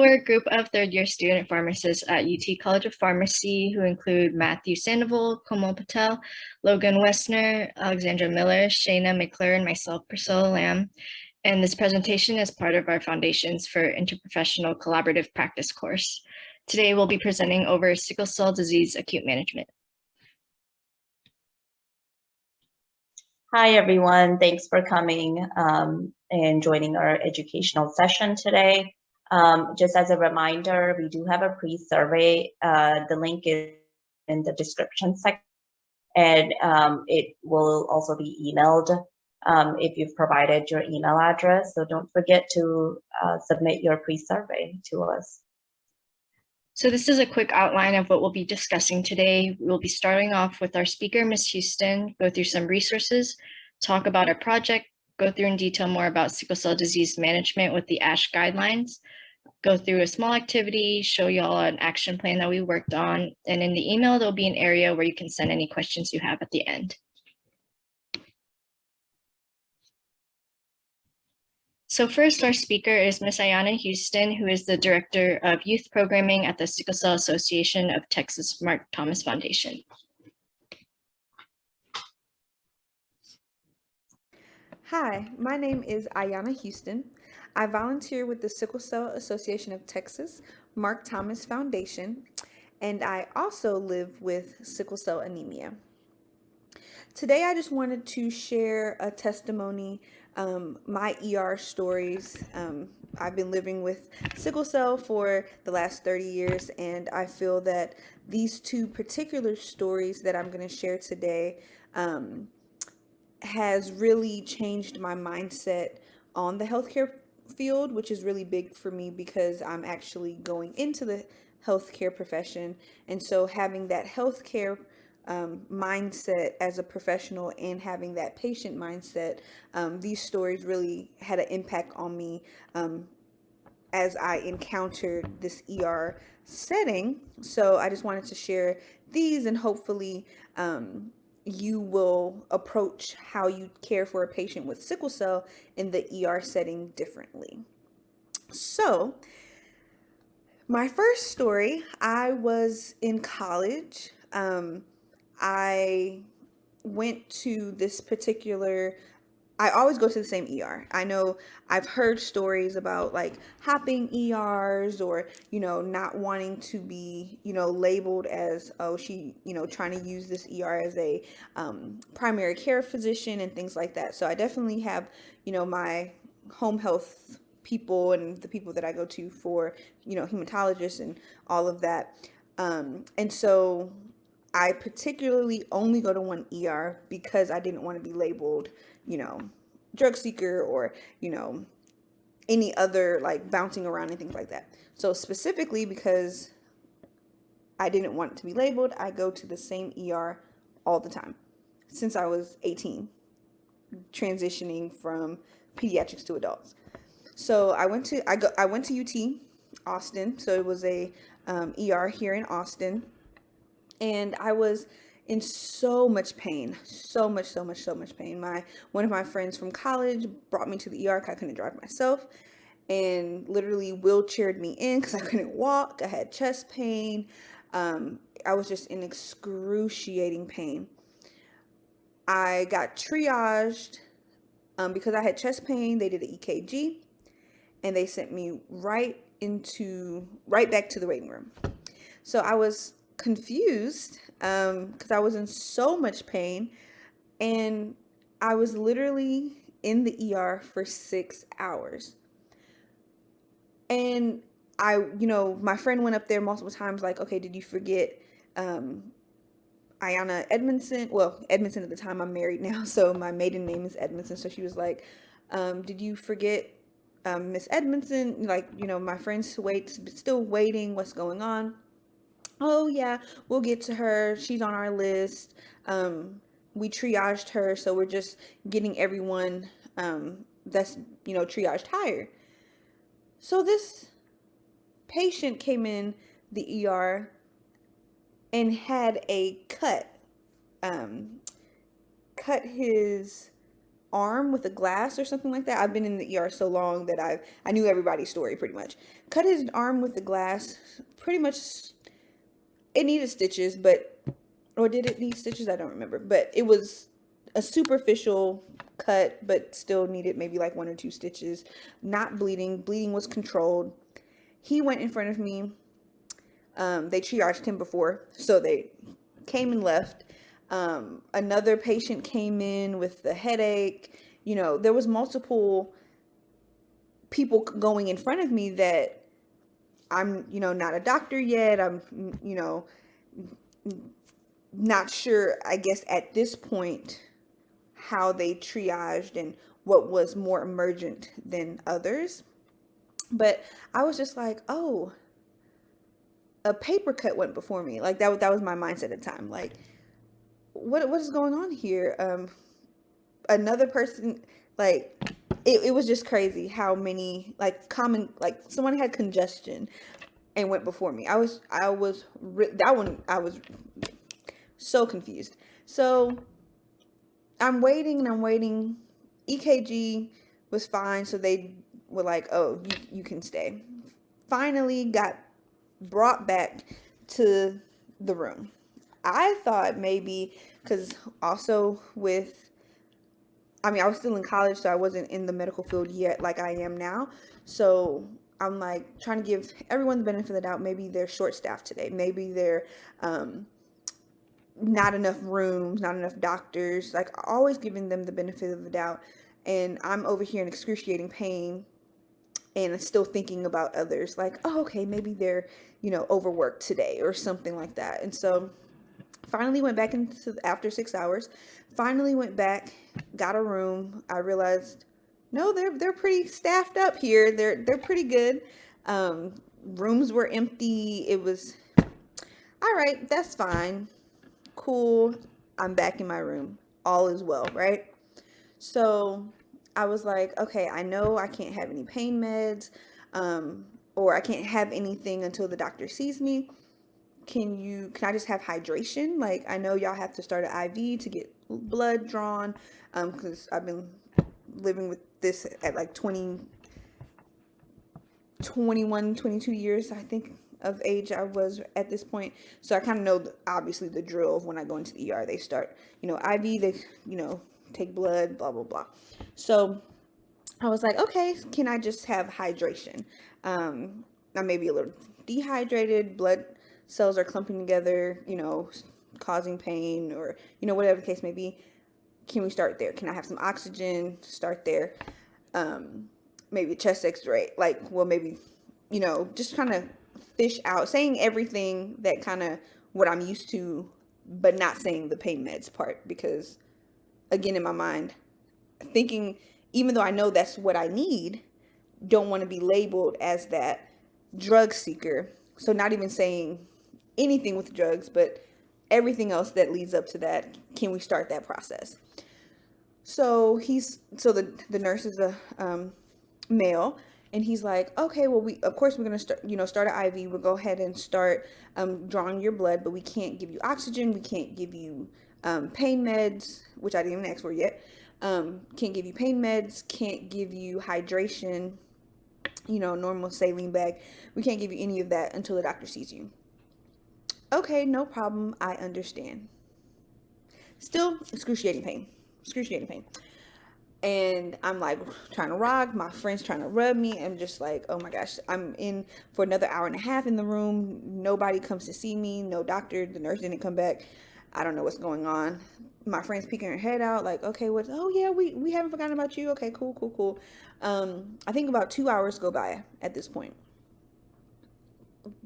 we're a group of third-year student pharmacists at UT College of Pharmacy who include Matthew Sandoval, Komal Patel, Logan Westner, Alexandra Miller, Shayna McClure, and myself, Priscilla Lamb. And this presentation is part of our Foundations for Interprofessional Collaborative Practice course. Today, we'll be presenting over sickle cell disease acute management. Hi, everyone. Thanks for coming and joining our educational session today. Just as a reminder, we do have a pre-survey. The link is in the description section, and it will also be emailed if you've provided your email address. So don't forget to submit your pre-survey to us. So this is a quick outline of what we'll be discussing today. We'll be starting off with our speaker, Ms. Houston, go through some resources, talk about our project, go through in detail more about sickle cell disease management with the ASH guidelines, go through a small activity, show you all an action plan that we worked on, and in the email, there'll be an area where you can send any questions you have at the end. So first, our speaker is Ms. Ayanna Houston, who is the Director of Youth Programming at the Sickle Cell Association of Texas Mark Thomas Foundation. Hi, my name is Ayanna Houston. I volunteer with the Sickle Cell Association of Texas Mark Thomas Foundation, and I also live with sickle cell anemia. Today, I just wanted to share a testimony, my ER stories. I've been living with sickle cell for the last 30 years, and I feel that these two particular stories that I'm going to share today has really changed my mindset on the healthcare field, which is really big for me because I'm actually going into the healthcare profession. And so having that healthcare mindset as a professional and having that patient mindset, these stories really had an impact on me as I encountered this ER setting. So I just wanted to share these, and hopefully you will approach how you care for a patient with sickle cell in the ER setting differently. So my first story, I was in college. I went to this particular, I always go to the same ER. I know I've heard stories about like hopping ERs or, not wanting to be, labeled as, oh, she, trying to use this ER as a primary care physician and things like that. So I definitely have, my home health people and the people that I go to for, hematologists and all of that. And so I particularly only go to one ER because I didn't want to be labeled, drug seeker or, any other like bouncing around and things like that. So specifically because I didn't want it to be labeled, I go to the same ER all the time since I was 18, transitioning from pediatrics to adults. So I went to UT Austin. So it was a ER here in Austin. And I was in so much pain, so much pain. One of my friends from college brought me to the ER because I couldn't drive myself, and literally wheelchaired me in because I couldn't walk. I had chest pain. I was just in excruciating pain. I got triaged because I had chest pain. They did an EKG, and they sent me right back to the waiting room. So I was confused because I was in so much pain, and I was literally in the ER for 6 hours. And my friend went up there multiple times like, okay, did you forget Ayanna Edmondson? Well, Edmondson at the time, I'm married now, so my maiden name is Edmondson. So she was like, did you forget Miss Edmondson? Like, my friend's still waiting. What's going on? Oh yeah, we'll get to her. She's on our list. We triaged her, so we're just getting everyone that's triaged higher. So this patient came in the ER and had a cut his arm with a glass or something like that. I've been in the ER so long that I knew everybody's story pretty much. Cut his arm with the glass. Pretty much, it needed stitches, or did it need stitches? I don't remember. But it was a superficial cut, but still needed maybe like 1 or 2 stitches. Not bleeding. Bleeding was controlled. He went in front of me. They triaged him before, so they came and left. Another patient came in with a headache. There was multiple people going in front of me that I'm, not a doctor yet. I'm, not sure, I guess, at this point, how they triaged and what was more emergent than others. But I was just like, oh, a paper cut went before me. Like that was my mindset at the time. Like, what is going on here? Another person, like, it was just crazy how many, like, someone had congestion and went before me. I was so confused. So I'm waiting. EKG was fine, so they were like, oh, you can stay. Finally got brought back to the room. I thought maybe, because also I was still in college, so I wasn't in the medical field yet like I am now. So I'm like trying to give everyone the benefit of the doubt. Maybe they're short-staffed today. Maybe they're not enough rooms, not enough doctors. Like, always giving them the benefit of the doubt. And I'm over here in excruciating pain and still thinking about others. Like, oh, okay, maybe they're, overworked today or something like that. And so finally went back after 6 hours, finally went back, got a room. I realized, no, they're pretty staffed up here. They're pretty good. Rooms were empty. It was, all right, that's fine. Cool. I'm back in my room. All is well, right? So I was like, okay, I know I can't have any pain meds, or I can't have anything until the doctor sees me. Can I just have hydration? Like, I know y'all have to start an IV to get blood drawn, because I've been living with this at like 21, 22 years, I think, of age I was at this point. So I kind of know, obviously, the drill of when I go into the ER. They start, IV, they, take blood, blah, blah, blah. So I was like, okay, can I just have hydration? I may be a little dehydrated, blood cells are clumping together, causing pain, or, whatever the case may be. Can we start there? Can I have some oxygen? Start there. Maybe a chest x-ray. Like, well, maybe, just kind of fish out, saying everything that kind of what I'm used to, but not saying the pain meds part, because again, in my mind, thinking, even though I know that's what I need, don't want to be labeled as that drug seeker. So not even saying anything with drugs, but everything else that leads up to that. Can we start that process? So the nurse is a male, and he's like, okay, well, of course we're going to start an IV. We'll go ahead and start drawing your blood, but we can't give you oxygen. We can't give you pain meds, which I didn't even ask for yet. Can't give you pain meds, can't give you hydration, normal saline bag. We can't give you any of that until the doctor sees you. Okay, no problem. I understand. Still excruciating pain. And I'm like trying to rock. My friend's trying to rub me. I'm just like, oh my gosh, I'm in for another hour and a half in the room. Nobody comes to see me. No doctor. The nurse didn't come back. I don't know what's going on. My friend's peeking her head out like, okay, oh yeah, we haven't forgotten about you. Okay, cool. I think about 2 hours go by at this point.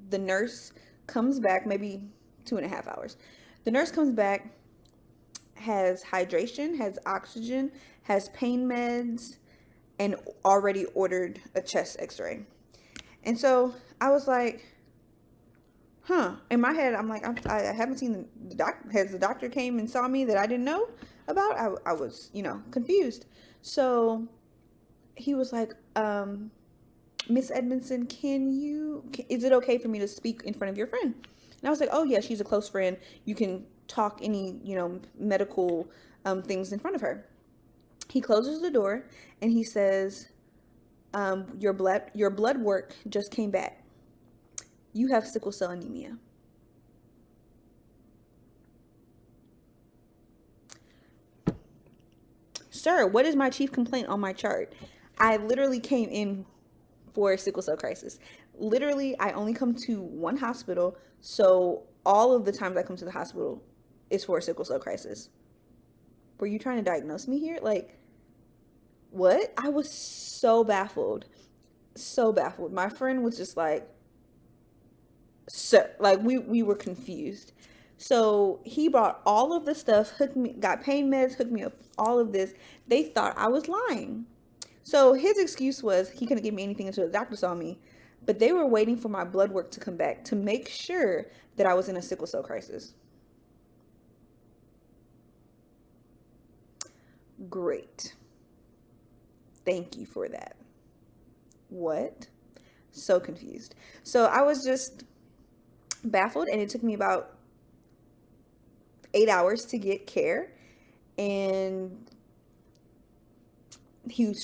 The nurse comes back, maybe 2.5 hours. The nurse comes back, has hydration, has oxygen, has pain meds, and already ordered a chest x-ray. And so I was like, in my head, I'm like, I haven't seen the doctor. Has the doctor came and saw me that I didn't know about? I was, confused. So he was like, Miss Edmondson, is it okay for me to speak in front of your friend? And I was like, oh yeah, she's a close friend. You can talk any, medical things in front of her. He closes the door and he says, your blood work just came back. You have sickle cell anemia. Sir, what is my chief complaint on my chart? I literally came in for a sickle cell crisis. Literally, I only come to one hospital, so all of the times I come to the hospital is for a sickle cell crisis. Were you trying to diagnose me here? Like, what? I was so baffled. So baffled. My friend was just like, sir, like we were confused. So he brought all of the stuff, got pain meds, hooked me up, all of this. They thought I was lying. So his excuse was he couldn't give me anything until the doctor saw me, but they were waiting for my blood work to come back to make sure that I was in a sickle cell crisis. Great. Thank you for that. What? So confused. So I was just baffled, and it took me about 8 hours to get care, and he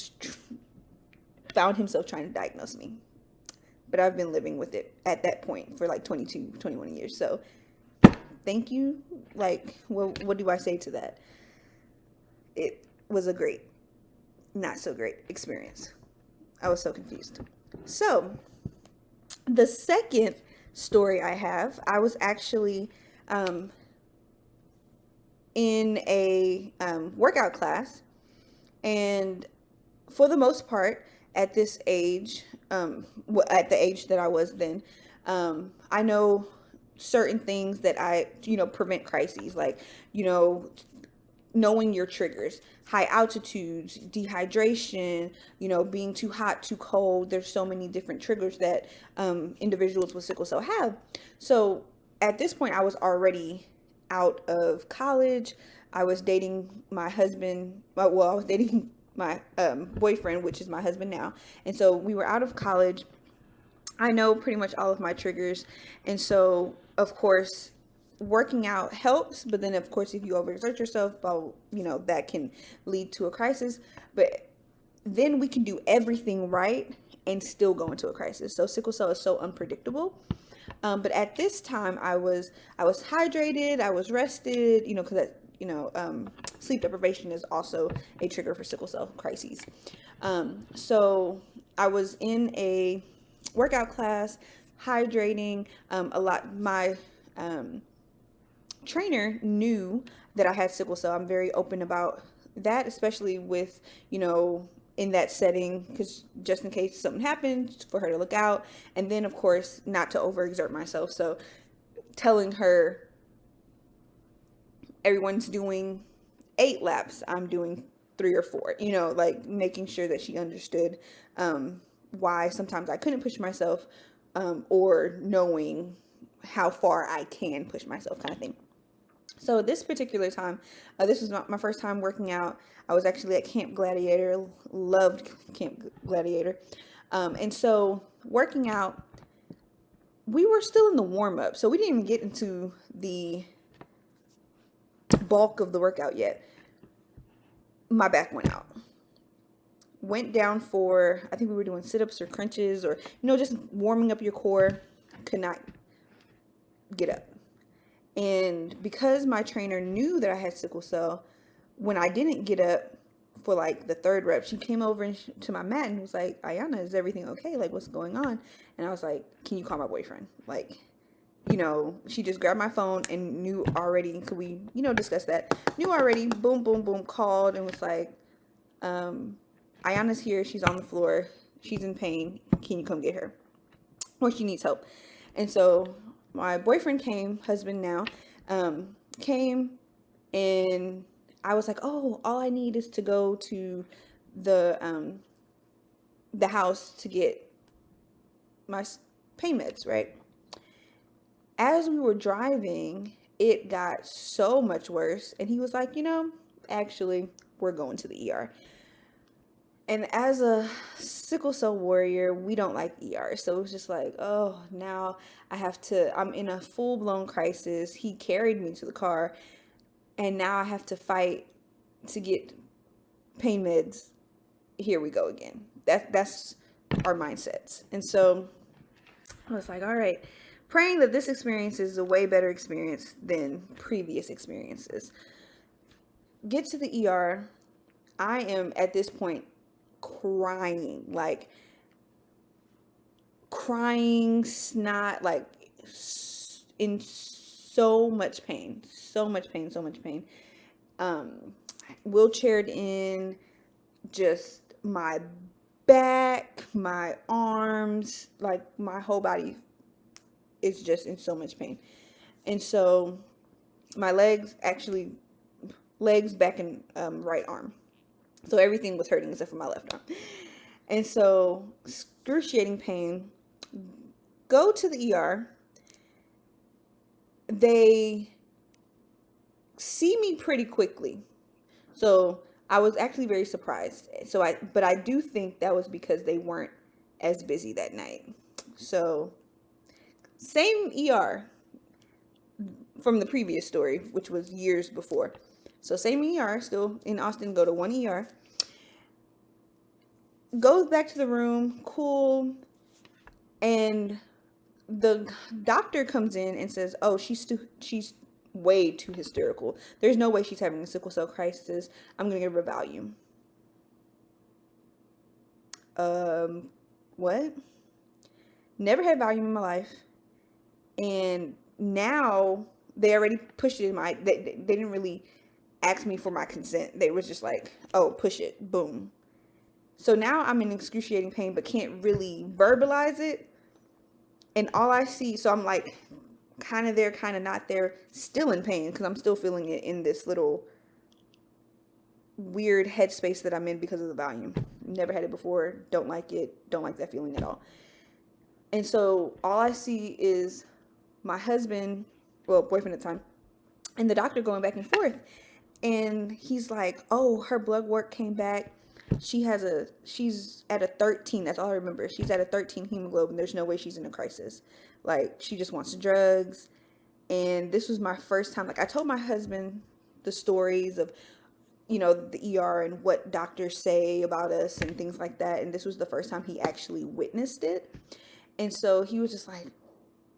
found himself trying to diagnose me. But I've been living with it at that point for like 22, 21 years. So thank you. Like, what do I say to that? It was a great, not so great experience. I was so confused. So the second story I have, I was actually in a workout class, and for the most part at this age, at the age that I was then, I know certain things that prevent crises, like, knowing your triggers, high altitudes, dehydration, being too hot, too cold. There's so many different triggers that individuals with sickle cell have. So at this point, I was already out of college. I was dating my husband. Well, I was dating my boyfriend, which is my husband now. And so we were out of college. I know pretty much all of my triggers. And so, of course, working out helps, but then of course if you overexert yourself, that can lead to a crisis. But then we can do everything right and still go into a crisis. So sickle cell is so unpredictable. But at this time I was hydrated, I was rested, because sleep deprivation is also a trigger for sickle cell crises. So I was in a workout class, hydrating a lot. My trainer knew that I had sickle cell. I'm very open about that, especially with, in that setting, because just in case something happens, for her to look out. And then of course not to overexert myself. So telling her everyone's doing 8 laps, I'm doing 3 or 4, like making sure that she understood why sometimes I couldn't push myself, or knowing how far I can push myself, kind of thing. So this particular time, this was not my first time working out. I was actually at Camp Gladiator, loved Camp Gladiator. And so working out, we were still in the warm-up. So we didn't even get into the bulk of the workout yet. My back went out. Went down for, I think we were doing sit-ups or crunches, or, just warming up your core. Could not get up. And because my trainer knew that I had sickle cell, when I didn't get up for like the 3rd rep, she came over to my mat and was like, Ayana, is everything okay? Like, what's going on? And I was like, can you call my boyfriend? Like, she just grabbed my phone and knew already. Could we, discuss that? Knew already, boom, boom, boom, called and was like, Ayana's here. She's on the floor. She's in pain. Can you come get her? Or she needs help. And so my boyfriend came, husband now, came, and I was like, oh, all I need is to go to the house to get my pain meds, right? As we were driving, it got so much worse, and he was like, actually, we're going to the ER. And as a sickle cell warrior, we don't like ER. So it was just like, oh, now I'm in a full-blown crisis. He carried me to the car, and now I have to fight to get pain meds, here we go again. That's our mindsets. And so I was like, all right, praying that this experience is a way better experience than previous experiences. Get to the ER. I am at this point crying, like crying, snot, like in so much pain, so much pain, so much pain. Wheelchaired in, just my back, my arms, like my whole body is just in so much pain. And so my legs, back, and right arm. So everything was hurting except for my left arm. And so excruciating pain. Go to the ER. They see me pretty quickly. So I was actually very surprised. But I do think that was because they weren't as busy that night. So same ER from the previous story, which was years before. So same ER, still in Austin, go to one ER. Goes back to the room, cool. And the doctor comes in and says, oh, she's way too hysterical. There's no way she's having a sickle cell crisis. I'm going to give her Valium. What? Never had Valium in my life. And now they already pushed it in they didn't really ask me for my consent. They was just like, oh, push it, boom. So now I'm in excruciating pain, but can't really verbalize it. And all I see, so I'm like kind of there, kind of not there, still in pain because I'm still feeling it in this little weird headspace that I'm in because of the Valium. Never had it before, don't like it, don't like that feeling at all. And so all I see is my husband, well, boyfriend at the time, and the doctor going back and forth. And he's like, oh, her blood work came back. She's at a 13. That's all I remember. She's at a 13 hemoglobin. There's no way she's in a crisis. Like, she just wants drugs. And this was my first time. Like, I told my husband the stories of, the ER and what doctors say about us and things like that. And this was the first time he actually witnessed it. And so he was just like,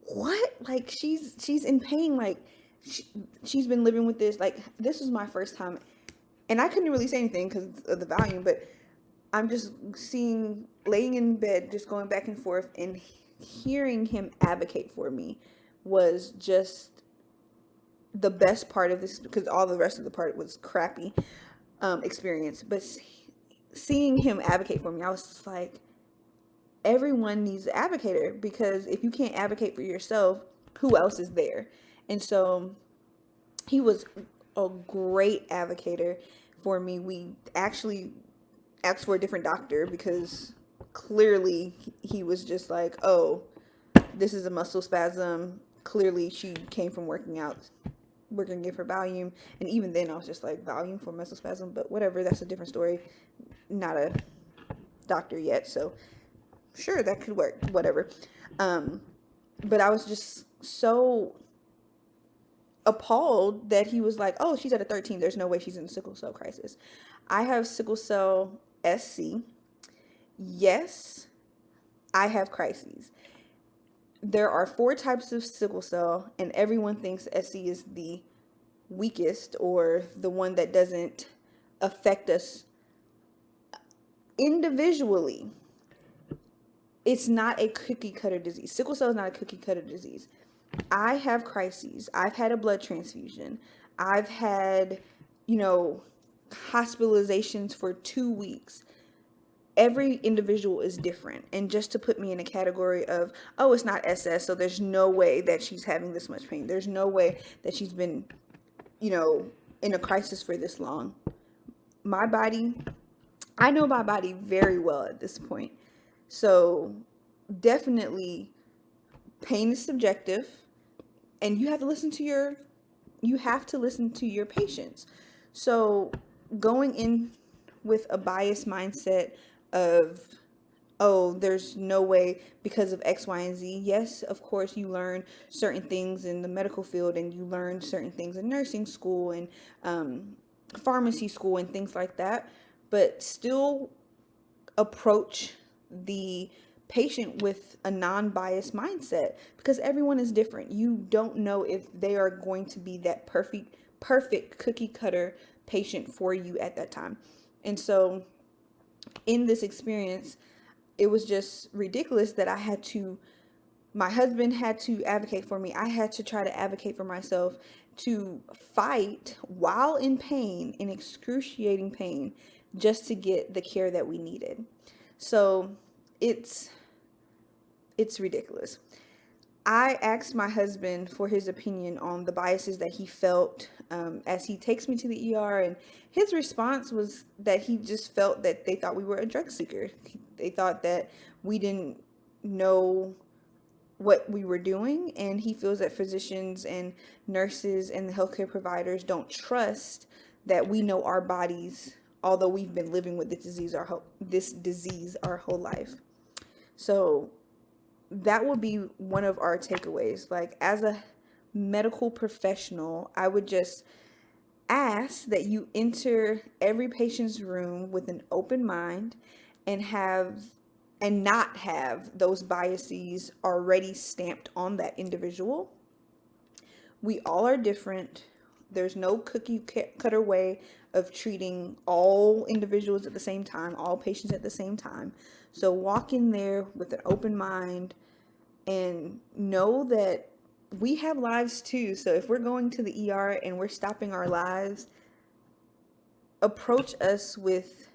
what? Like, she's in pain. Like, she's been living with this. Like, this was my first time. And I couldn't really say anything because of the Valium, but I'm just laying in bed, just going back and forth, and hearing him advocate for me was just the best part of this, because all the rest of the part was crappy experience. But seeing him advocate for me, I was just like, everyone needs an advocator, because if you can't advocate for yourself, who else is there? And so he was a great advocator for me. We actually asked for a different doctor because clearly he was just like, oh, this is a muscle spasm. Clearly she came from working out. We're going to give her Valium. And even then I was just like, Valium for muscle spasm? But whatever, that's a different story. Not a doctor yet, so sure, that could work, whatever. But I was just so appalled that he was like, oh, she's at a 13. There's no way she's in a sickle cell crisis. I have sickle cell SC. Yes, I have crises. There are 4 types of sickle cell, and everyone thinks SC is the weakest or the one that doesn't affect us individually. It's not a cookie cutter disease. Sickle cell is not a cookie cutter disease. I have crises. I've had a blood transfusion. I've had, hospitalizations for 2 weeks. Every individual is different. And just to put me in a category of, oh, it's not SS, so there's no way that she's having this much pain. There's no way that she's been, in a crisis for this long. My body, I know my body very well at this point. So definitely pain is subjective, and you have to listen to your patients. So going in with a biased mindset of, oh, there's no way because of X, Y, and Z. Yes, of course, you learn certain things in the medical field, and you learn certain things in nursing school and pharmacy school and things like that. but still approach the patient with a non-biased mindset, because everyone is different. You don't know if they are going to be that perfect cookie cutter patient for you at that time. And so in this experience, it was just ridiculous that my husband had to advocate for me. I had to try to advocate for myself, to fight while in pain, in excruciating pain, just to get the care that we needed. So it's ridiculous. I asked my husband for his opinion on the biases that he felt as he takes me to the ER, and his response was that he just felt that they thought we were a drug seeker. They thought that we didn't know what we were doing, and he feels that physicians and nurses and the healthcare providers don't trust that we know our bodies, although we've been living with this disease our whole life. So that would be one of our takeaways. Like, as a medical professional, I would just ask that you enter every patient's room with an open mind and not have those biases already stamped on that individual. We all are different. There's no cookie cutter way of treating all individuals at the same time, all patients at the same time. So walk in there with an open mind and know that we have lives too. So if we're going to the ER and we're stopping our lives, approach us with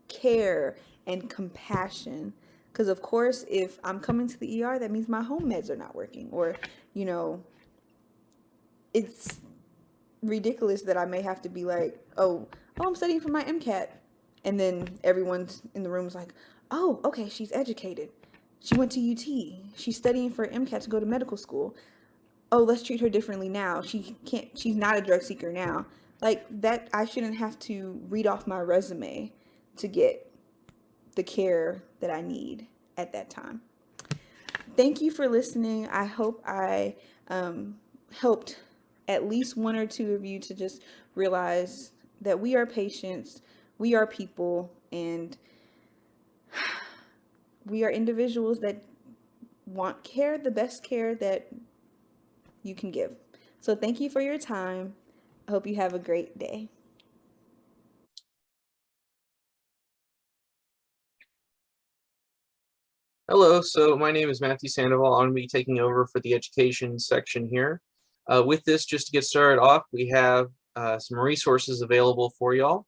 care and compassion. Because of course, if I'm coming to the ER, that means my home meds are not working, or, it's ridiculous that I may have to be like, oh, I'm studying for my MCAT. And then everyone's in the room is like, oh, okay, she's educated. She went to UT. She's studying for MCAT to go to medical school. Oh, let's treat her differently now. She's not a drug seeker now. Like that, I shouldn't have to read off my resume to get the care that I need at that time. Thank you for listening. I hope I helped at least one or two of you to just realize that we are patients, we are people, and we are individuals that want care, the best care that you can give. So thank you for your time. I hope you have a great day. Hello, so my name is Matthew Sandoval. I'm going to be taking over for the education section here. With this, just to get started off, we have some resources available for y'all,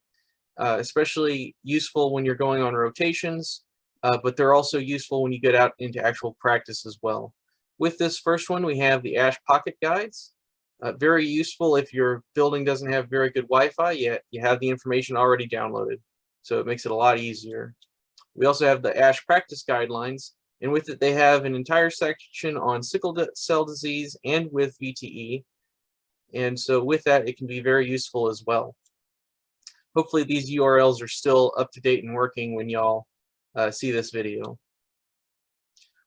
especially useful when you're going on rotations, but they're also useful when you get out into actual practice as well. With this first one, we have the ASH Pocket Guides. Very useful if your building doesn't have very good Wi-Fi, yet you have the information already downloaded, so it makes it a lot easier. We also have the ASH Practice Guidelines, and with it they have an entire section on sickle cell disease and with VTE, and so with that it can be very useful as well. Hopefully these URLs are still up to date and working when y'all see this video.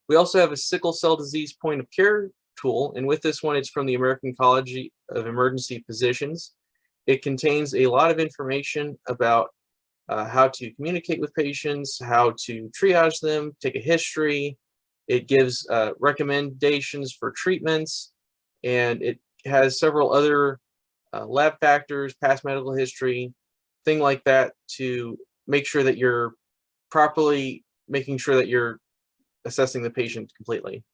We also have a sickle cell disease point of care tool, and with this one it's from the American Society of Emergency Physicians. It contains a lot of information about how to communicate with patients, how to triage them, take a history. It gives recommendations for treatments, and it has several other lab factors, past medical history, thing like that, to make sure that you're properly making sure that you're assessing the patient completely.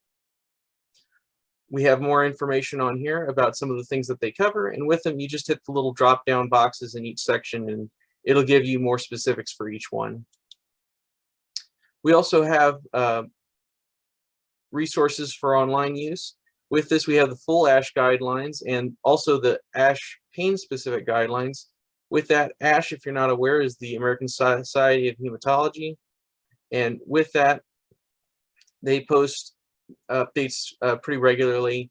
We have more information on here about some of the things that they cover, and with them you just hit the little drop down boxes in each section and it'll give you more specifics for each one. We also have resources for online use. With this, we have the full ASH guidelines and also the ASH pain-specific guidelines. With that, ASH, if you're not aware, is the American Society of Hematology. And with that, they post updates pretty regularly.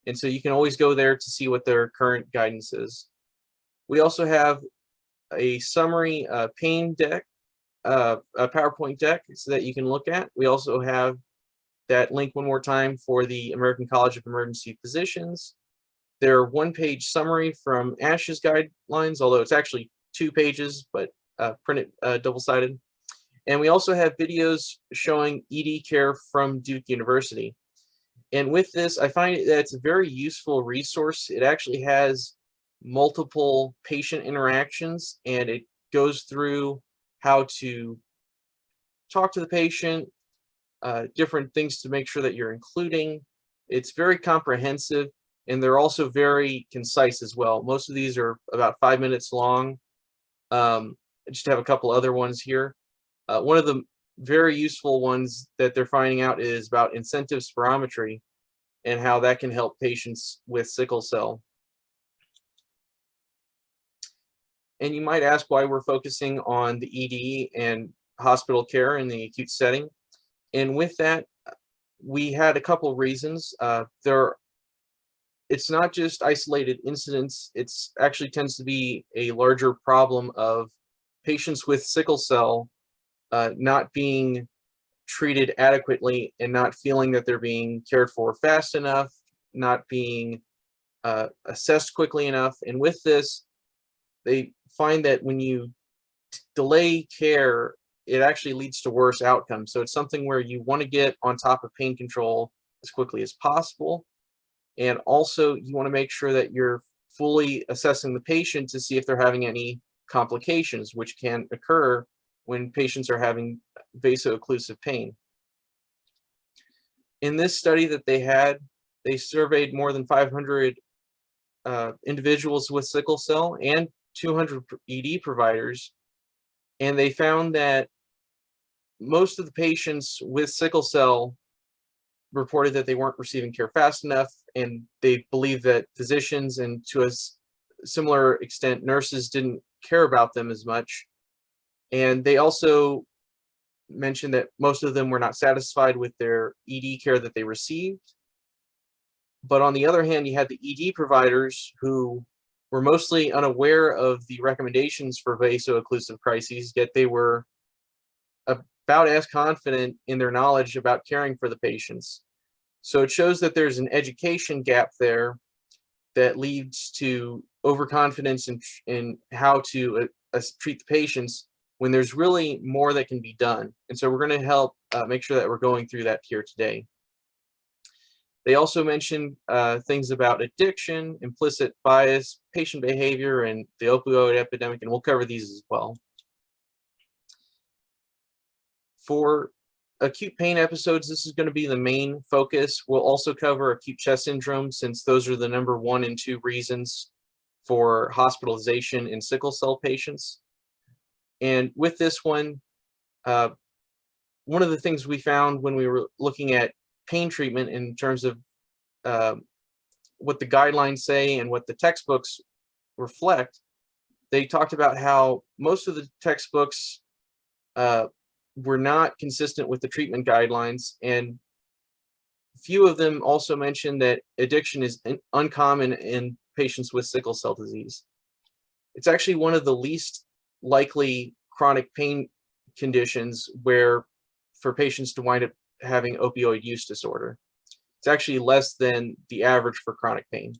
And so you can always go there to see what their current guidance is. We also have a summary pain deck, a PowerPoint deck so that you can look at. We also have that link one more time for the American College of Emergency Physicians. Their one-page summary from ASH's guidelines, although it's actually 2 pages, but printed double-sided. And we also have videos showing ED care from Duke University. And with this, I find that it's a very useful resource. It actually has multiple patient interactions, and it goes through how to talk to the patient, different things to make sure that you're including. It's very comprehensive, and they're also very concise as well. Most of these are about 5 minutes long. I just have a couple other ones here. One of the very useful ones that they're finding out is about incentive spirometry and how that can help patients with sickle cell. And you might ask why we're focusing on the ED and hospital care in the acute setting. And with that, we had a couple reasons. It's not just isolated incidents. It's actually tends to be a larger problem of patients with sickle cell not being treated adequately and not feeling that they're being cared for fast enough, not being assessed quickly enough. And with this, they find that when you delay care, it actually leads to worse outcomes. So it's something where you want to get on top of pain control as quickly as possible. And also you want to make sure that you're fully assessing the patient to see if they're having any complications, which can occur when patients are having vaso-occlusive pain. In this study that they surveyed more than 500 individuals with sickle cell and 200 ED providers, and they found that most of the patients with sickle cell reported that they weren't receiving care fast enough, and they believe that physicians and to a similar extent nurses didn't care about them as much. And they also mentioned that most of them were not satisfied with their ED care that they received. But on the other hand, you had the ED providers who were mostly unaware of the recommendations for vaso-occlusive crises, yet they were about as confident in their knowledge about caring for the patients. So it shows that there's an education gap there that leads to overconfidence in how to treat the patients when there's really more that can be done. And so we're going to help make sure that we're going through that here today. They also mentioned things about addiction, implicit bias, patient behavior, and the opioid epidemic, and we'll cover these as well. For acute pain episodes, this is going to be the main focus. We'll also cover acute chest syndrome, since those are the number 1 and 2 reasons for hospitalization in sickle cell patients. And with this one of the things we found when we were looking at pain treatment in terms of what the guidelines say and what the textbooks reflect, they talked about how most of the textbooks were not consistent with the treatment guidelines, and few of them also mentioned that addiction is uncommon in patients with sickle cell disease. It's actually one of the least likely chronic pain conditions where for patients to wind up having opioid use disorder. It's actually less than the average for chronic pain.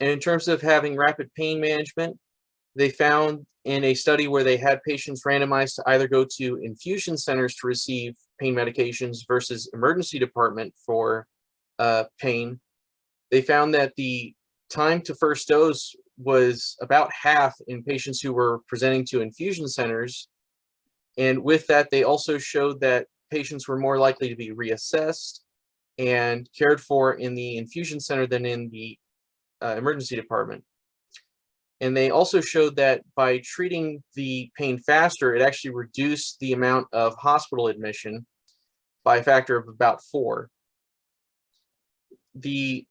And in terms of having rapid pain management, they found in a study where they had patients randomized to either go to infusion centers to receive pain medications versus emergency department for pain, they found that the time to first dose was about half in patients who were presenting to infusion centers. And with that, they also showed that patients were more likely to be reassessed and cared for in the infusion center than in the emergency department. And they also showed that by treating the pain faster, it actually reduced the amount of hospital admission by a factor of about 4. The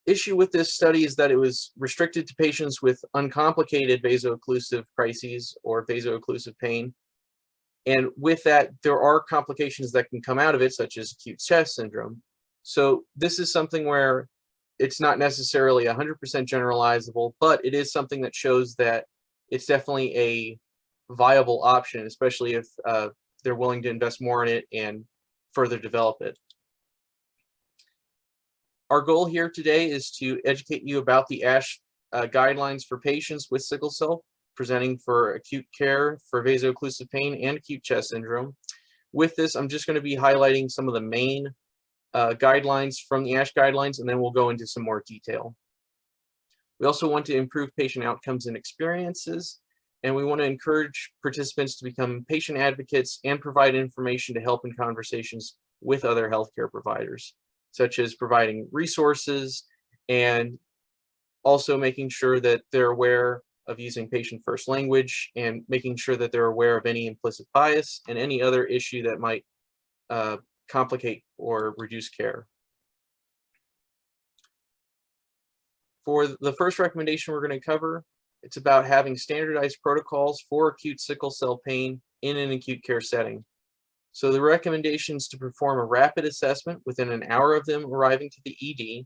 issue with this study is that it was restricted to patients with uncomplicated vaso-occlusive crises or vaso-occlusive pain. And with that, there are complications that can come out of it, such as acute chest syndrome. So this is something where it's not necessarily 100% generalizable, but it is something that shows that it's definitely a viable option, especially if they're willing to invest more in it and further develop it. Our goal here today is to educate you about the ASH guidelines for patients with sickle cell, presenting for acute care for vaso-occlusive pain and acute chest syndrome. With this, I'm just going to be highlighting some of the main guidelines from the ASH guidelines, and then we'll go into some more detail. We also want to improve patient outcomes and experiences, and we want to encourage participants to become patient advocates and provide information to help in conversations with other healthcare providers, such as providing resources and also making sure that they're aware of using patient first language and making sure that they're aware of any implicit bias and any other issue that might complicate or reduce care. For the first recommendation we're going to cover, it's about having standardized protocols for acute sickle cell pain in an acute care setting. So the recommendation is to perform a rapid assessment within an hour of them arriving to the ED,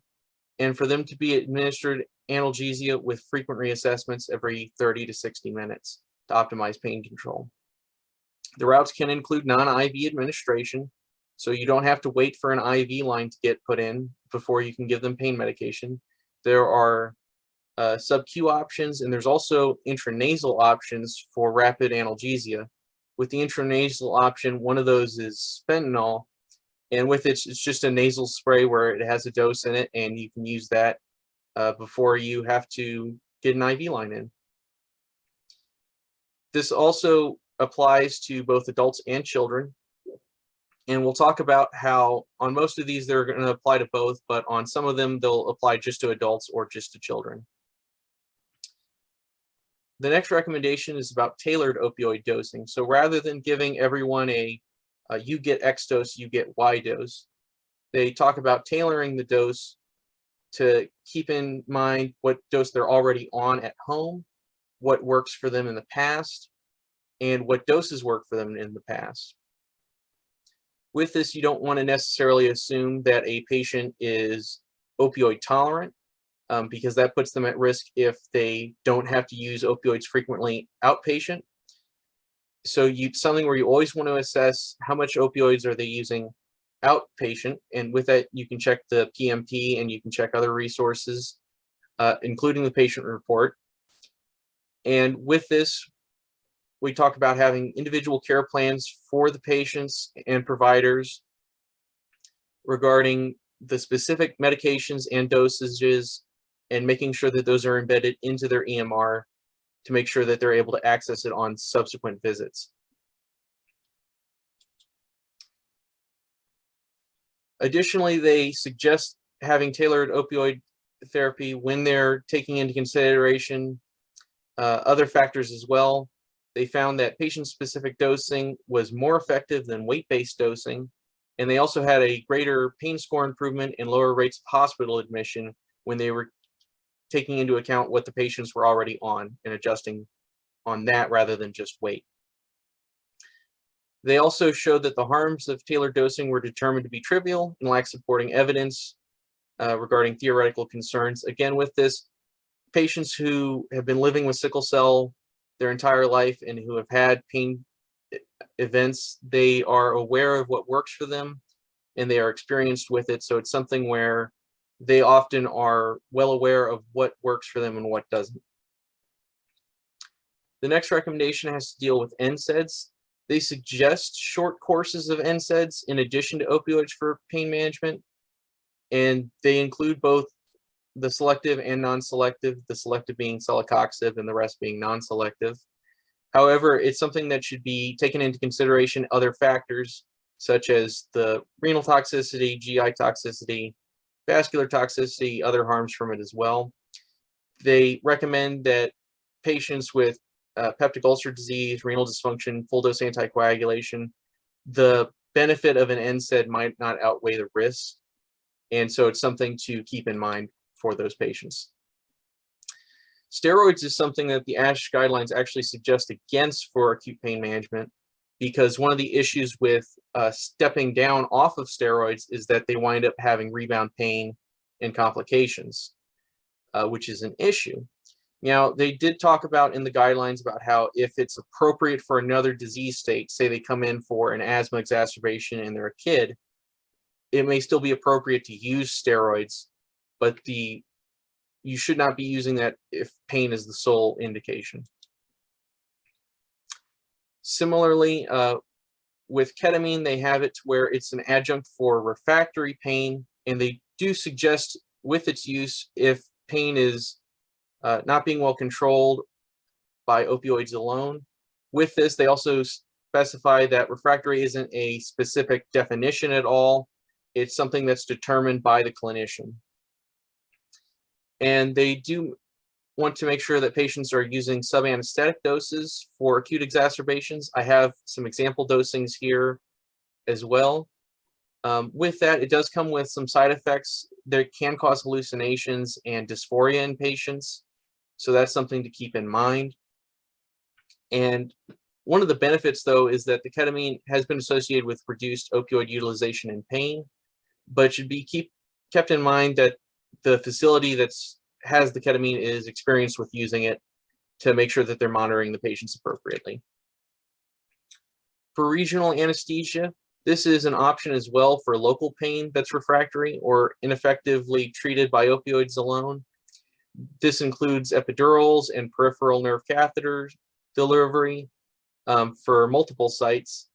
and for them to be administered analgesia with frequent reassessments every 30 to 60 minutes to optimize pain control. The routes can include non-IV administration, so you don't have to wait for an IV line to get put in before you can give them pain medication. There are sub-Q options, and there's also intranasal options for rapid analgesia. With the intranasal option, one of those is fentanyl, and with it, it's just a nasal spray where it has a dose in it, and you can use that before you have to get an IV line in. This also applies to both adults and children. And we'll talk about how on most of these they're going to apply to both, but on some of them they'll apply just to adults or just to children. The next recommendation is about tailored opioid dosing. So rather than giving everyone you get X dose, you get Y dose, they talk about tailoring the dose to keep in mind what dose they're already on at home, what works for them in the past, and what doses work for them in the past. With this, you don't want to necessarily assume that a patient is opioid tolerant, because that puts them at risk if they don't have to use opioids frequently outpatient. So something where you always want to assess how much opioids are they using outpatient, and with that you can check the PMP and you can check other resources, including the patient report. And with this, we talk about having individual care plans for the patients and providers regarding the specific medications and dosages, and making sure that those are embedded into their EMR to make sure that they're able to access it on subsequent visits. Additionally, they suggest having tailored opioid therapy when they're taking into consideration other factors as well. They found that patient-specific dosing was more effective than weight-based dosing, and they also had a greater pain score improvement and lower rates of hospital admission when they were taking into account what the patients were already on and adjusting on that rather than just weight. They also showed that the harms of tailored dosing were determined to be trivial and lack supporting evidence regarding theoretical concerns. Again, with this, patients who have been living with sickle cell their entire life and who have had pain events, they are aware of what works for them and they are experienced with it. So it's something where they often are well aware of what works for them and what doesn't. The next recommendation has to deal with NSAIDs. They suggest short courses of NSAIDs in addition to opioids for pain management, and they include both the selective and non-selective, the selective being celecoxib and the rest being non-selective. However, it's something that should be taken into consideration other factors such as the renal toxicity, GI toxicity, vascular toxicity, other harms from it as well. They recommend that patients with peptic ulcer disease, renal dysfunction, full dose anticoagulation, the benefit of an NSAID might not outweigh the risk. And so it's something to keep in mind for those patients. Steroids is something that the ASH guidelines actually suggest against for acute pain management, because one of the issues with stepping down off of steroids is that they wind up having rebound pain and complications, which is an issue. Now, they did talk about in the guidelines about how if it's appropriate for another disease state, say they come in for an asthma exacerbation and they're a kid, it may still be appropriate to use steroids but you should not be using that if pain is the sole indication. Similarly, with ketamine, they have it to where it's an adjunct for refractory pain, and they do suggest with its use if pain is not being well controlled by opioids alone. With this, they also specify that refractory isn't a specific definition at all. It's something that's determined by the clinician. And they do want to make sure that patients are using subanesthetic doses for acute exacerbations. I have some example dosings here as well. With that, it does come with some side effects. They can cause hallucinations and dysphoria in patients, so that's something to keep in mind. And one of the benefits, though, is that the ketamine has been associated with reduced opioid utilization and pain, but it should be kept in mind that the facility that has the ketamine is experienced with using it to make sure that they're monitoring the patients appropriately. For regional anesthesia, this is an option as well for local pain that's refractory or ineffectively treated by opioids alone. This includes epidurals and peripheral nerve catheter delivery for multiple sites.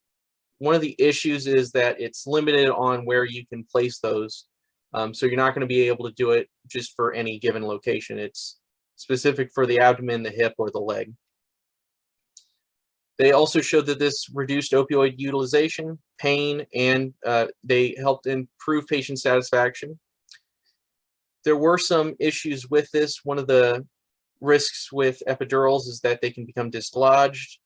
One of the issues is that it's limited on where you can place those. So you're not going to be able to do it just for any given location. It's specific for the abdomen, the hip, or the leg. They also showed that this reduced opioid utilization, pain, and they helped improve patient satisfaction. There were some issues with this. One of the risks with epidurals is that they can become dislodged.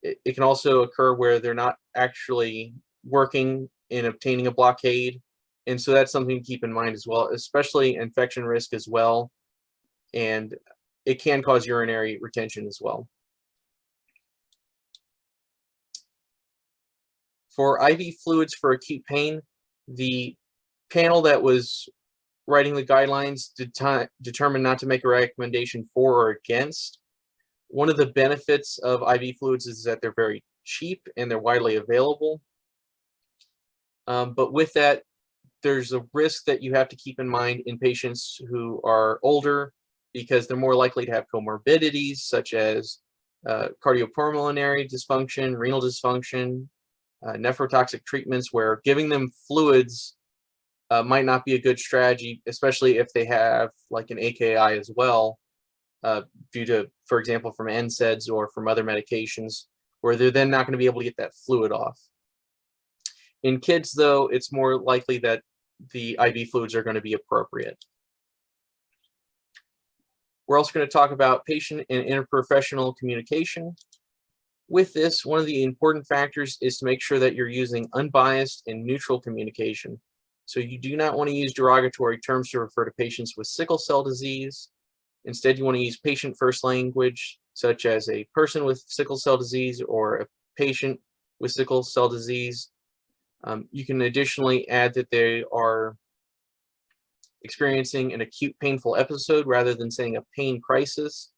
It can also occur where they're not actually working in obtaining a blockade. And so that's something to keep in mind as well, especially infection risk as well. And it can cause urinary retention as well. For IV fluids for acute pain, the panel that was writing the guidelines determined not to make a recommendation for or against. One of the benefits of IV fluids is that they're very cheap and they're widely available. But with that, there's a risk that you have to keep in mind in patients who are older because they're more likely to have comorbidities such as cardiopulmonary dysfunction, renal dysfunction, nephrotoxic treatments, where giving them fluids might not be a good strategy, especially if they have like an AKI as well, due to, for example, from NSAIDs or from other medications, where they're then not going to be able to get that fluid off. In kids, though, it's more likely that the IV fluids are going to be appropriate. We're also going to talk about patient and interprofessional communication. With this, one of the important factors is to make sure that you're using unbiased and neutral communication. So you do not want to use derogatory terms to refer to patients with sickle cell disease. Instead, you want to use patient first language, such as a person with sickle cell disease or a patient with sickle cell disease. You can additionally add that they are experiencing an acute painful episode rather than saying a pain crisis.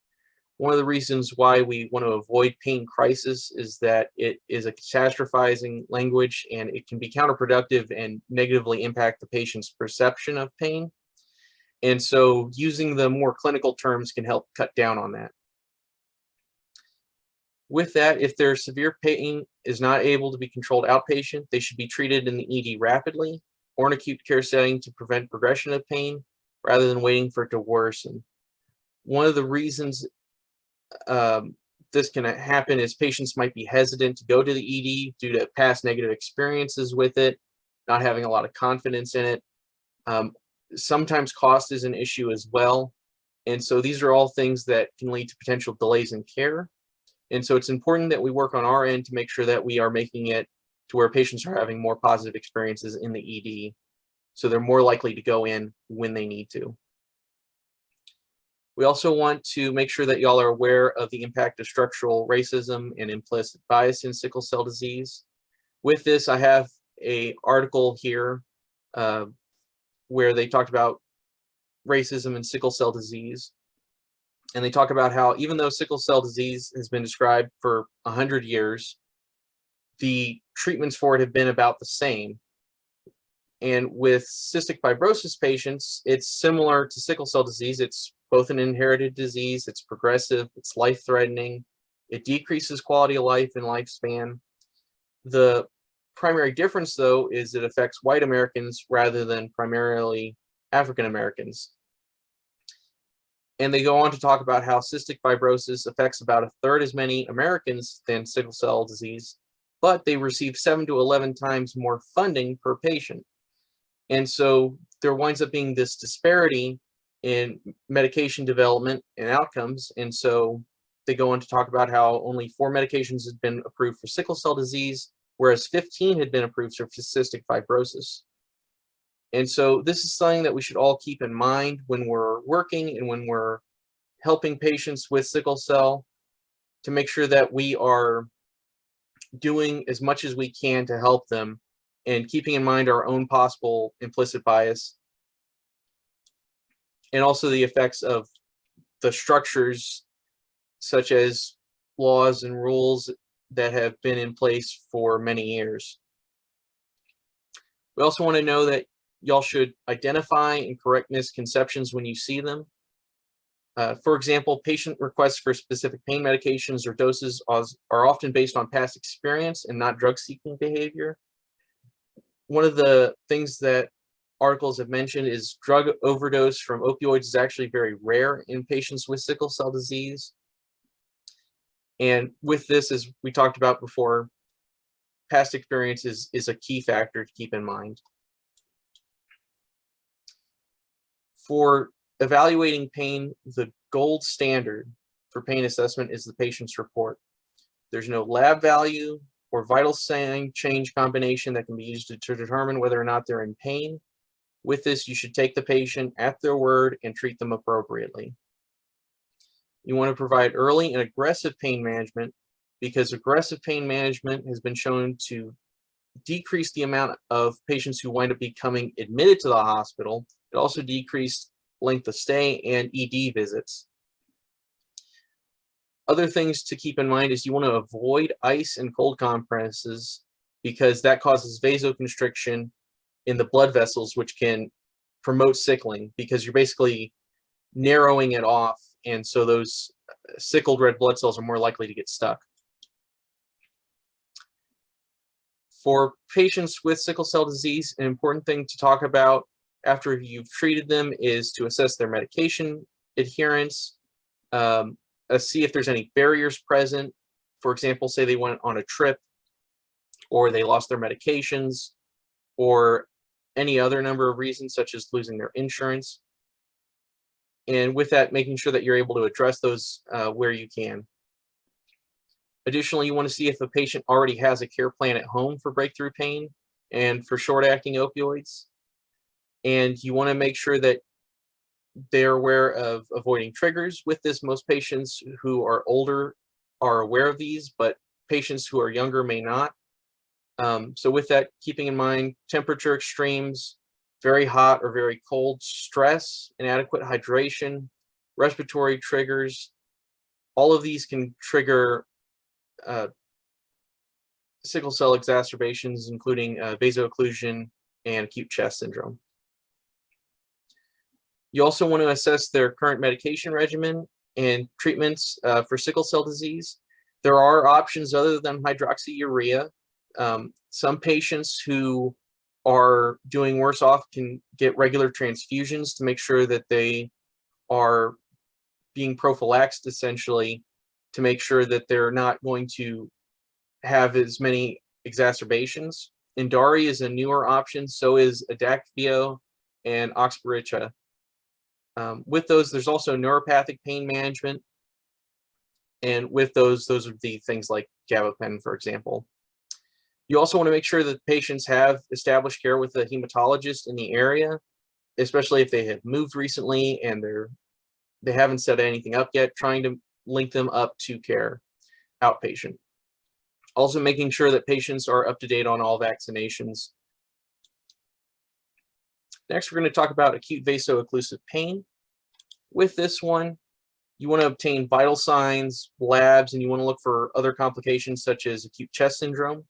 One of the reasons why we want to avoid pain crisis is that it is a catastrophizing language and it can be counterproductive and negatively impact the patient's perception of pain. And so using the more clinical terms can help cut down on that. With that, if their severe pain is not able to be controlled outpatient, they should be treated in the ED rapidly or in acute care setting to prevent progression of pain rather than waiting for it to worsen. One of the reasons this can happen is patients might be hesitant to go to the ED due to past negative experiences with it, not having a lot of confidence in it. Sometimes cost is an issue as well. And so these are all things that can lead to potential delays in care. And so it's important that we work on our end to make sure that we are making it to where patients are having more positive experiences in the ED, so they're more likely to go in when they need to. We also want to make sure that y'all are aware of the impact of structural racism and implicit bias in sickle cell disease. With this, I have an article here where they talked about racism and sickle cell disease. And they talk about how even though sickle cell disease has been described for 100 years, the treatments for it have been about the same. And with cystic fibrosis patients, it's similar to sickle cell disease. It's both an inherited disease, it's progressive, it's life-threatening, it decreases quality of life and lifespan. The primary difference, though, is it affects white Americans rather than primarily African Americans. And they go on to talk about how cystic fibrosis affects about a third as many Americans than sickle cell disease, but they receive 7 to 11 times more funding per patient. And so there winds up being this disparity in medication development and outcomes. And so they go on to talk about how only 4 medications had been approved for sickle cell disease, whereas 15 had been approved for cystic fibrosis. And so this is something that we should all keep in mind when we're working and when we're helping patients with sickle cell, to make sure that we are doing as much as we can to help them, and keeping in mind our own possible implicit bias, and also the effects of the structures such as laws and rules that have been in place for many years. We also want to know that y'all should identify and correct misconceptions when you see them. For example, patient requests for specific pain medications or doses are often based on past experience and not drug-seeking behavior. One of the things that articles have mentioned is drug overdose from opioids is actually very rare in patients with sickle cell disease. And with this, as we talked about before, past experience is a key factor to keep in mind. For evaluating pain, the gold standard for pain assessment is the patient's report. There's no lab value or vital sign change combination that can be used to determine whether or not they're in pain. With this, you should take the patient at their word and treat them appropriately. You want to provide early and aggressive pain management, because aggressive pain management has been shown to decrease the amount of patients who wind up becoming admitted to the hospital. It also decreased length of stay and ED visits. Other things to keep in mind is you want to avoid ice and cold compresses, because that causes vasoconstriction in the blood vessels, which can promote sickling, because you're basically narrowing it off, and so those sickled red blood cells are more likely to get stuck. For patients with sickle cell disease, an important thing to talk about after you've treated them is to assess their medication adherence, see if there's any barriers present. For example, say they went on a trip, or they lost their medications, or any other number of reasons, such as losing their insurance. And with that, making sure that you're able to address those where you can. Additionally, you want to see if the patient already has a care plan at home for breakthrough pain and for short-acting opioids. And you want to make sure that they're aware of avoiding triggers. With this, most patients who are older are aware of these, but patients who are younger may not. So with that, keeping in mind temperature extremes, very hot or very cold, stress, inadequate hydration, respiratory triggers, all of these can trigger sickle cell exacerbations, including vaso-occlusion and acute chest syndrome. You also want to assess their current medication regimen and treatments for sickle cell disease. There are options other than hydroxyurea. Some patients who are doing worse off can get regular transfusions to make sure that they are being prophylaxed, essentially, to make sure that they're not going to have as many exacerbations. Indari is a newer option, so is Adakveo and Oxbryta. With those, there's also neuropathic pain management. And with those would be things like gabapentin, for example. You also want to make sure that patients have established care with a hematologist in the area, especially if they have moved recently and they haven't set anything up yet, trying to link them up to care outpatient. Also making sure that patients are up to date on all vaccinations. Next, we're going to talk about acute vaso-occlusive pain. With this one, you want to obtain vital signs, labs, and you want to look for other complications such as acute chest syndrome.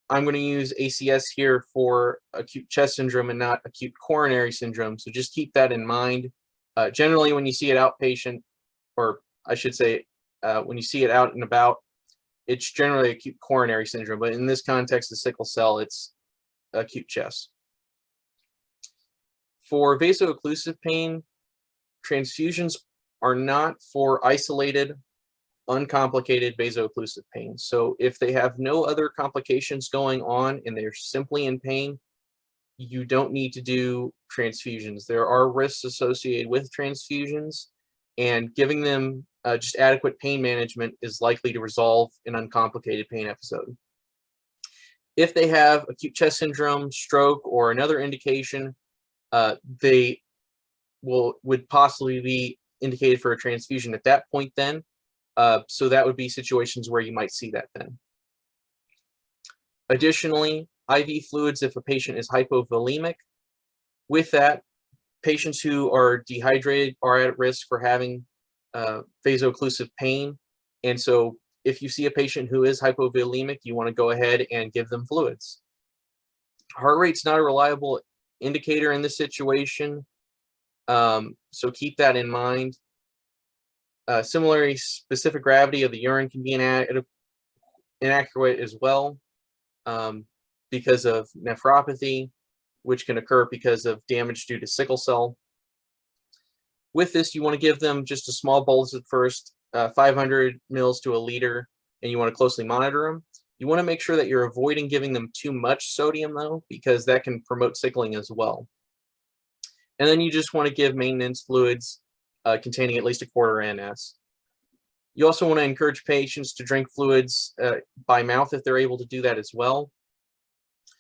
I'm going to use ACS here for acute chest syndrome and not acute coronary syndrome. So just keep that in mind. Generally, when you see it outpatient, or I should say, when you see it out and about, it's generally acute coronary syndrome. But in this context of sickle cell, it's acute chest. For vaso-occlusive pain, transfusions are not for isolated, uncomplicated vaso-occlusive pain. So if they have no other complications going on and they're simply in pain, you don't need to do transfusions. There are risks associated with transfusions, and giving them just adequate pain management is likely to resolve an uncomplicated pain episode. If they have acute chest syndrome, stroke, or another indication, they would possibly be indicated for a transfusion at that point then. So that would be situations where you might see that then. Additionally, IV fluids if a patient is hypovolemic. With that, patients who are dehydrated are at risk for having vaso-occlusive pain. And so if you see a patient who is hypovolemic, you want to go ahead and give them fluids. Heart rate's not a reliable indicator in this situation, so keep that in mind. Similarly, specific gravity of the urine can be inaccurate as well because of nephropathy, which can occur because of damage due to sickle cell. With this, you want to give them just a small bolus at first, 500 mils to a liter, and you want to closely monitor them. You want to make sure that you're avoiding giving them too much sodium, though, because that can promote sickling as well. And then you just want to give maintenance fluids containing at least a quarter NS. You also want to encourage patients to drink fluids by mouth if they're able to do that as well,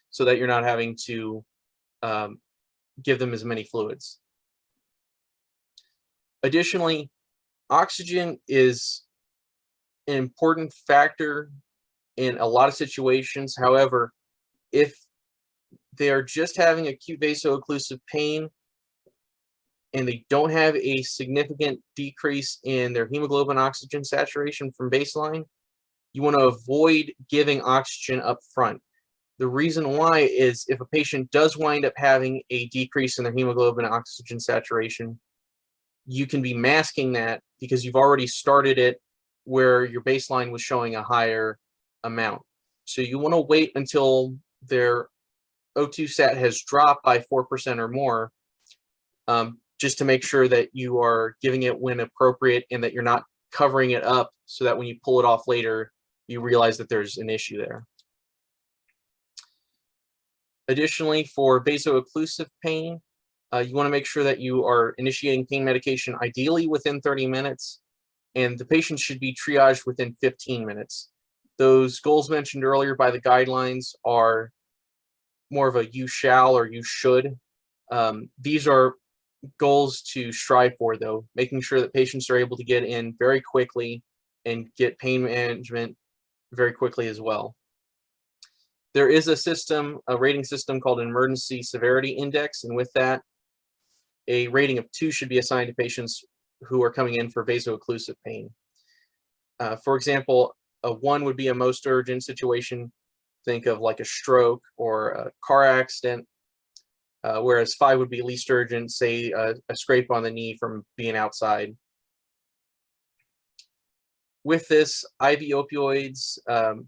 so that you're not having to give them as many fluids. Additionally, oxygen is an important factor in a lot of situations. However, if they are just having acute vaso-occlusive pain and they don't have a significant decrease in their hemoglobin oxygen saturation from baseline, you want to avoid giving oxygen up front. The reason why is if a patient does wind up having a decrease in their hemoglobin oxygen saturation, you can be masking that because you've already started it where your baseline was showing a higher amount. So you want to wait until their O2 sat has dropped by 4% or more, just to make sure that you are giving it when appropriate and that you're not covering it up so that when you pull it off later, you realize that there's an issue there. Additionally, for vaso-occlusive pain, you want to make sure that you are initiating pain medication ideally within 30 minutes, and the patient should be triaged within 15 minutes. Those goals mentioned earlier by the guidelines are more of a you shall or you should. These are goals to strive for, though, making sure that patients are able to get in very quickly and get pain management very quickly as well. There is a system, a rating system called an Emergency Severity Index, and with that, a rating of 2 should be assigned to patients who are coming in for vaso-occlusive pain. For example, a 1 would be a most urgent situation. Think of like a stroke or a car accident, whereas 5 would be least urgent, say a scrape on the knee from being outside. With this, IV opioids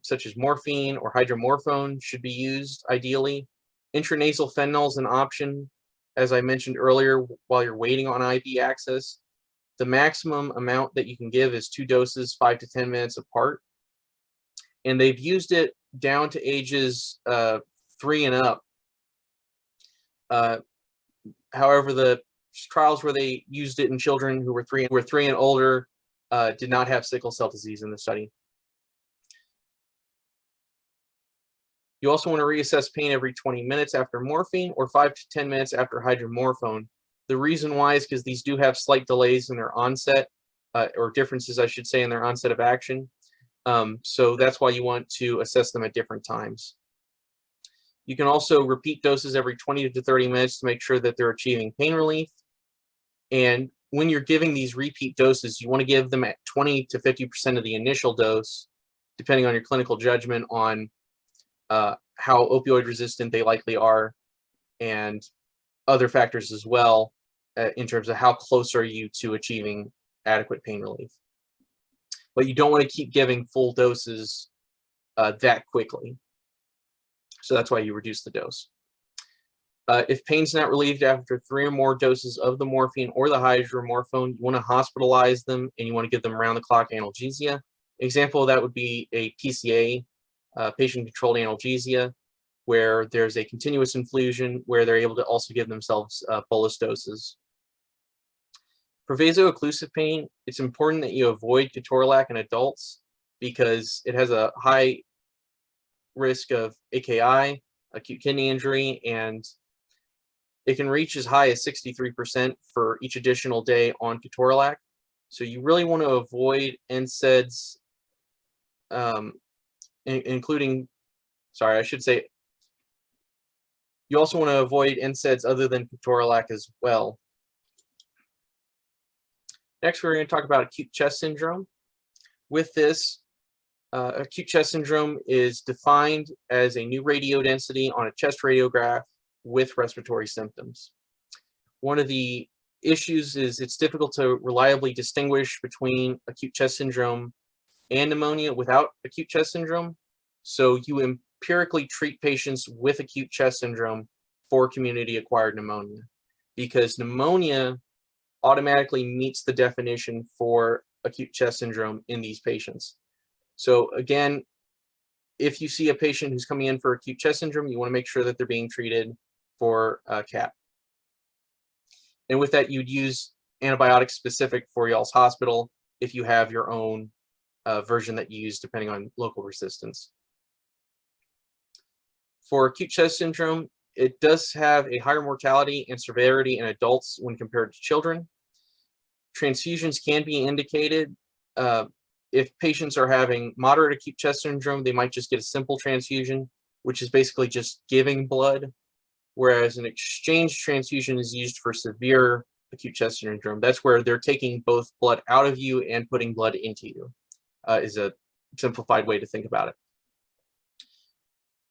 such as morphine or hydromorphone should be used ideally. Intranasal fentanyl is an option, as I mentioned earlier, while you're waiting on IV access. The maximum amount that you can give is 2 doses, 5 to 10 minutes apart. And they've used it down to ages 3 and up. However, the trials where they used it in children who were 3 and older did not have sickle cell disease in the study. You also want to reassess pain every 20 minutes after morphine or 5 to 10 minutes after hydromorphone. The reason why is because these do have slight delays in their onset, or differences, I should say, in their onset of action. So that's why you want to assess them at different times. You can also repeat doses every 20 to 30 minutes to make sure that they're achieving pain relief. And when you're giving these repeat doses, you want to give them at 20 to 50% of the initial dose, depending on your clinical judgment on how opioid resistant they likely are, and other factors as well, in terms of how close are you to achieving adequate pain relief. But you don't want to keep giving full doses that quickly. So that's why you reduce the dose. If pain's not relieved after 3 or more doses of the morphine or the hydromorphone, you want to hospitalize them and you want to give them round-the-clock analgesia. Example of that would be a PCA, patient-controlled analgesia, where there's a continuous infusion where they're able to also give themselves bolus doses. For vaso-occlusive pain, it's important that you avoid ketorolac in adults because it has a high risk of AKI, acute kidney injury, and it can reach as high as 63% for each additional day on ketorolac. So you really want to avoid NSAIDs, including, sorry, I should say, you also want to avoid NSAIDs other than ketorolac as well. Next, we're going to talk about acute chest syndrome. With this, acute chest syndrome is defined as a new radiodensity on a chest radiograph with respiratory symptoms. One of the issues is it's difficult to reliably distinguish between acute chest syndrome and pneumonia without acute chest syndrome. So you empirically treat patients with acute chest syndrome for community-acquired pneumonia, because pneumonia automatically meets the definition for acute chest syndrome in these patients. So again, if you see a patient who's coming in for acute chest syndrome, you want to make sure that they're being treated for CAP. And with that, you'd use antibiotics specific for y'all's hospital if you have your own version that you use depending on local resistance. For acute chest syndrome, it does have a higher mortality and severity in adults when compared to children. Transfusions can be indicated. If patients are having moderate acute chest syndrome, they might just get a simple transfusion, which is basically just giving blood, whereas an exchange transfusion is used for severe acute chest syndrome. That's where they're taking both blood out of you and putting blood into you, is a simplified way to think about it.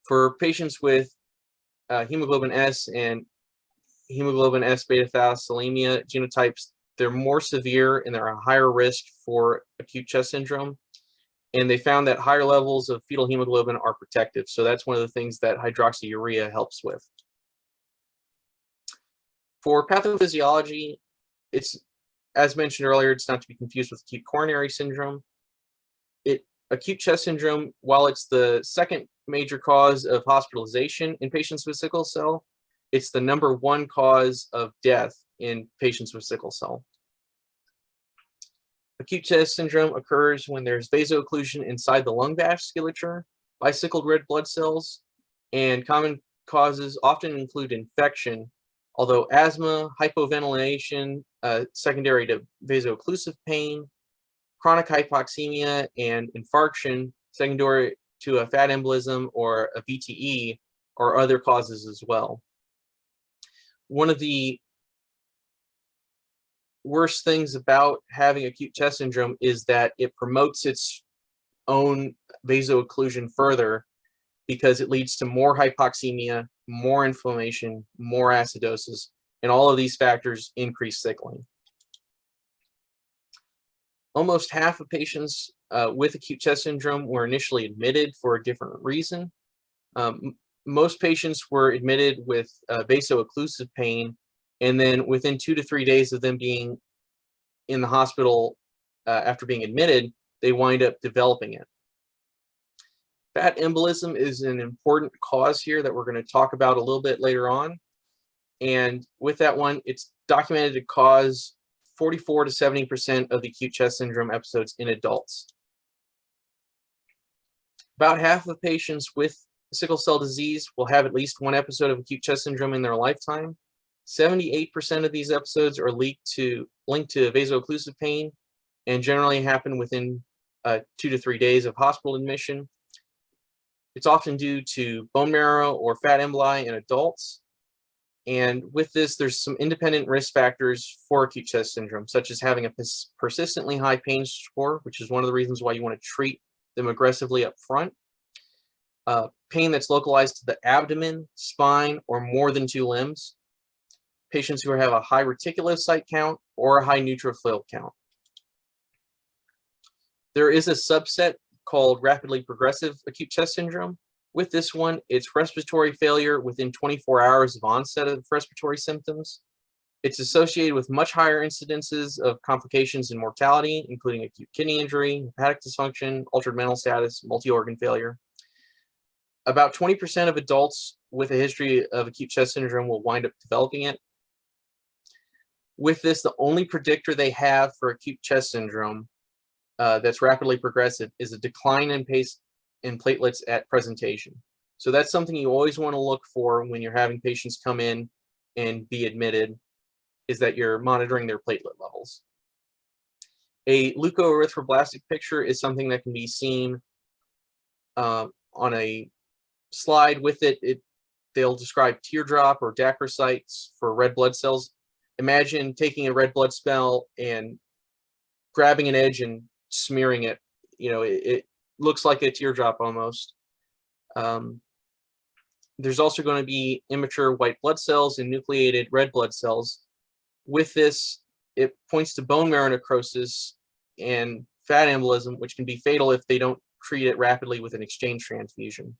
For patients with hemoglobin S and hemoglobin S beta thalassemia genotypes, they're more severe and they're a higher risk for acute chest syndrome. And they found that higher levels of fetal hemoglobin are protective. So that's one of the things that hydroxyurea helps with. For pathophysiology, it's, as mentioned earlier, it's not to be confused with acute coronary syndrome. Acute chest syndrome, while it's the second major cause of hospitalization in patients with sickle cell, it's the #1 cause of death in patients with sickle cell. Acute chest syndrome occurs when there's vaso-occlusion inside the lung vasculature by sickled red blood cells, and common causes often include infection, although asthma, hypoventilation, secondary to vaso-occlusive pain, chronic hypoxemia, and infarction secondary to a fat embolism or a VTE are other causes as well. One of the worst things about having acute chest syndrome is that it promotes its own vaso-occlusion further because it leads to more hypoxemia, more inflammation, more acidosis, and all of these factors increase sickling. Almost half of patients with acute chest syndrome were initially admitted for a different reason. Most patients were admitted with vaso-occlusive pain, and then within 2 to 3 days of them being in the hospital after being admitted, they wind up developing it. Fat embolism is an important cause here that we're going to talk about a little bit later on. And with that one, it's documented to cause 44 to 70% of the acute chest syndrome episodes in adults. About half of patients with sickle cell disease will have at least one episode of acute chest syndrome in their lifetime. 78% of these episodes are linked to vaso-occlusive pain and generally happen within 2 to 3 days of hospital admission. It's often due to bone marrow or fat emboli in adults. And with this, there's some independent risk factors for acute chest syndrome, such as having a persistently high pain score, which is one of the reasons why you want to treat them aggressively up front. pain that's localized to the abdomen, spine, or more than 2 limbs, patients who have a high reticulocyte count or a high neutrophil count. There is a subset called rapidly progressive acute chest syndrome. With this one, it's respiratory failure within 24 hours of onset of respiratory symptoms. It's associated with much higher incidences of complications and mortality, including acute kidney injury, hepatic dysfunction, altered mental status, multi-organ failure. About 20% of adults with a history of acute chest syndrome will wind up developing it. With this, the only predictor they have for acute chest syndrome that's rapidly progressive is a decline in platelets at presentation. So that's something you always want to look for when you're having patients come in and be admitted, is that you're monitoring their platelet levels. A leukoerythroblastic picture is something that can be seen on a slide. With it, they'll describe teardrop or dacrocytes for red blood cells. Imagine taking a red blood cell and grabbing an edge and smearing it. You know, it looks like a teardrop almost. There's also going to be immature white blood cells and nucleated red blood cells. With this, it points to bone marrow necrosis and fat embolism, which can be fatal if they don't treat it rapidly with an exchange transfusion.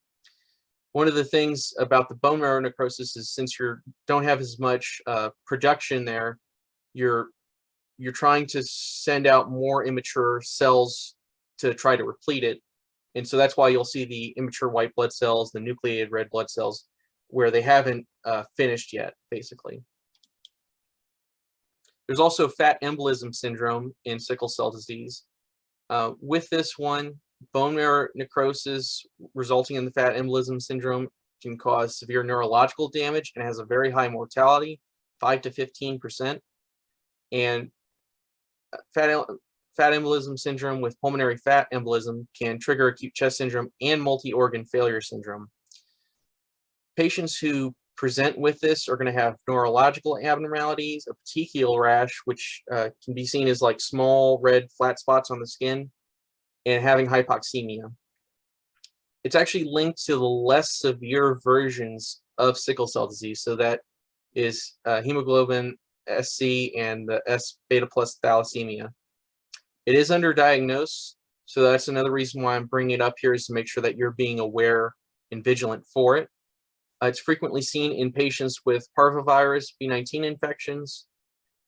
One of the things about the bone marrow necrosis is, since you don't have as much production there, you're trying to send out more immature cells to try to replete it. And so that's why you'll see the immature white blood cells, the nucleated red blood cells, where they haven't finished yet, basically. There's also fat embolism syndrome in sickle cell disease. With this one, bone marrow necrosis resulting in the fat embolism syndrome can cause severe neurological damage and has a very high mortality, 5 to 15%. And fat embolism syndrome with pulmonary fat embolism can trigger acute chest syndrome and multi-organ failure syndrome. Patients who present with this are going to have neurological abnormalities, a petechial rash, which can be seen as like small red flat spots on the skin, and having hypoxemia. It's actually linked to the less severe versions of sickle cell disease. So that is hemoglobin SC and the S beta plus thalassemia. It is underdiagnosed, so that's another reason why I'm bringing it up here, is to make sure that you're being aware and vigilant for it. It's frequently seen in patients with parvovirus B19 infections.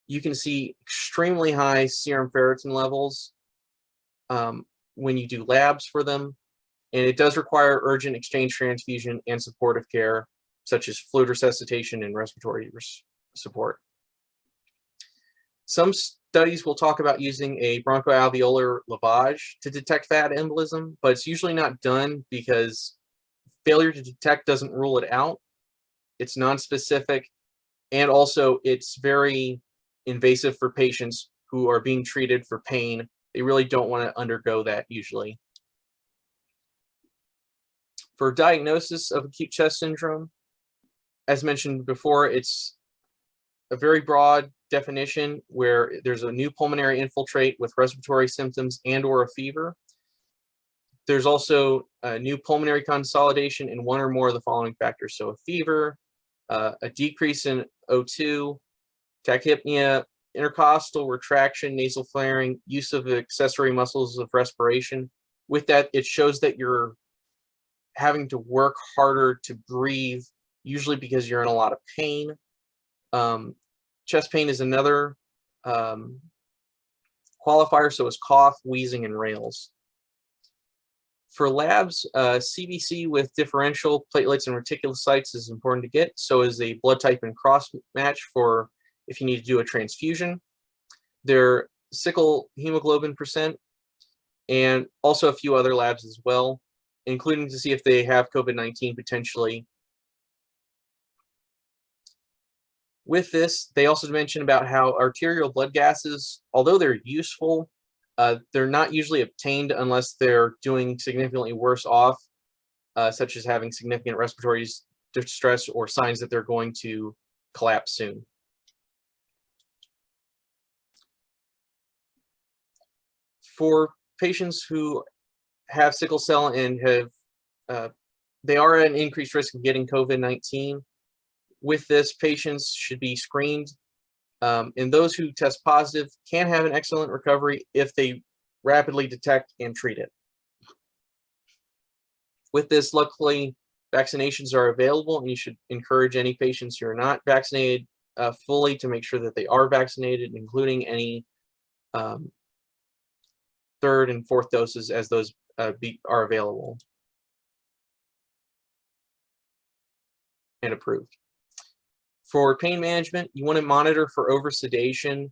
You can see extremely high serum ferritin levels when you do labs for them, and it does require urgent exchange transfusion and supportive care, such as fluid resuscitation and respiratory support. Some studies will talk about using a bronchoalveolar lavage to detect fat embolism, but it's usually not done because failure to detect doesn't rule it out. It's non-specific, and also it's very invasive for patients who are being treated for pain. They really don't want to undergo that usually. For diagnosis of acute chest syndrome, as mentioned before, it's a very broad definition where there's a new pulmonary infiltrate with respiratory symptoms and or a fever. There's also a new pulmonary consolidation in one or more of the following factors. So a fever, a decrease in O2, tachypnea, intercostal retraction, nasal flaring, use of accessory muscles of respiration. With that, it shows that you're having to work harder to breathe, usually because you're in a lot of pain. Chest pain is another qualifier, so is cough, wheezing, and rales. For labs, CBC with differential platelets and reticulocytes is important to get. So is a blood type and cross match for if you need to do a transfusion. Their sickle hemoglobin percent, and also a few other labs as well, including to see if they have COVID-19 potentially. With this, they also mention about how arterial blood gases, although they're useful, they're not usually obtained unless they're doing significantly worse off, such as having significant respiratory distress or signs that they're going to collapse soon. For patients who have sickle cell and have they are at an increased risk of getting COVID-19. With this, patients should be screened, and those who test positive can have an excellent recovery if they rapidly detect and treat it. With this, luckily, vaccinations are available, and you should encourage any patients who are not vaccinated fully to make sure that they are vaccinated, including any third and fourth doses as those are available and approved. For pain management, you want to monitor for oversedation.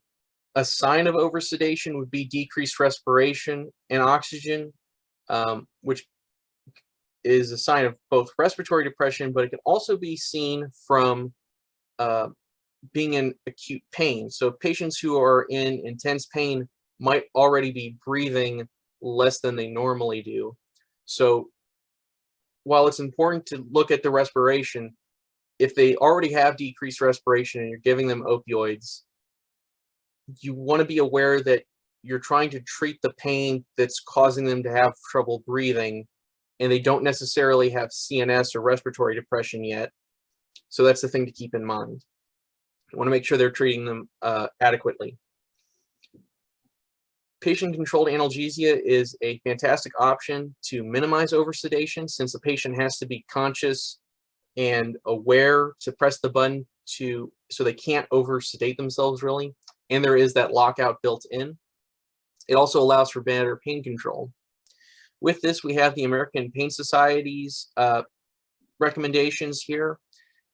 A sign of oversedation would be decreased respiration and oxygen, which is a sign of both respiratory depression, but it can also be seen from being in acute pain. So patients who are in intense pain might already be breathing less than they normally do. So while it's important to look at the respiration, if they already have decreased respiration and you're giving them opioids, you want to be aware that you're trying to treat the pain that's causing them to have trouble breathing, and they don't necessarily have CNS or respiratory depression yet. So that's the thing to keep in mind. You want to make sure they're treating them adequately. Patient-controlled analgesia is a fantastic option to minimize oversedation, since the patient has to be conscious and aware to press the button so they can't oversedate themselves really, and there is that lockout built in. It also allows for better pain control. With this, we have the American Pain Society's recommendations here.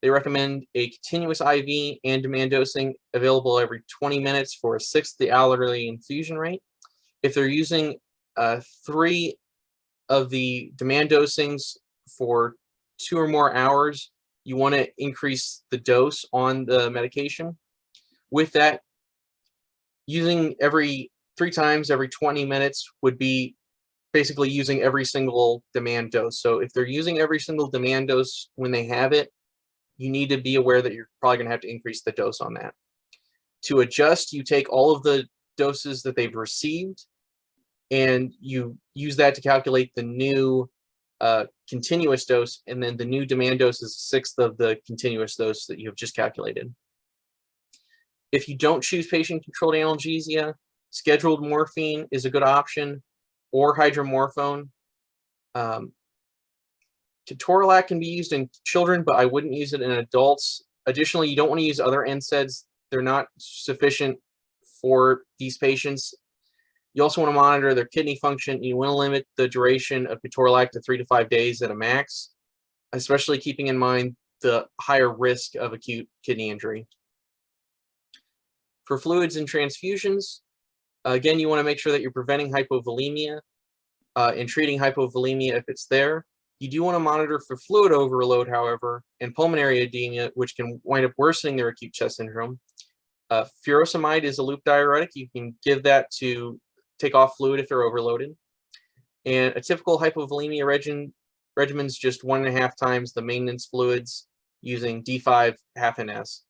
They recommend a continuous IV and demand dosing available every 20 minutes for a sixth of the hourly infusion rate. If they're using 3 of the demand dosings for 2 or more hours, you want to increase the dose on the medication. With that, using 3 times every 20 minutes would be basically using every single demand dose. So if they're using every single demand dose when they have it, you need to be aware that you're probably going to have to increase the dose on that. To adjust, you take all of the doses that they've received and you use that to calculate the new continuous dose, and then the new demand dose is a sixth of the continuous dose that you have just calculated. If you don't choose patient-controlled analgesia, scheduled morphine is a good option, or hydromorphone. Ketorolac can be used in children, but I wouldn't use it in adults. Additionally, you don't want to use other NSAIDs. They're not sufficient for these patients. You also want to monitor their kidney function. You want to limit the duration of ketorolac to 3 to 5 days at a max, especially keeping in mind the higher risk of acute kidney injury. For fluids and transfusions, again, you want to make sure that you're preventing hypovolemia and treating hypovolemia if it's there. You do want to monitor for fluid overload, however, and pulmonary edema, which can wind up worsening their acute chest syndrome. Furosemide is a loop diuretic. You can give that to take off fluid if they're overloaded. And a typical hypovolemia regimen is just 1.5 times the maintenance fluids using D5 half NS.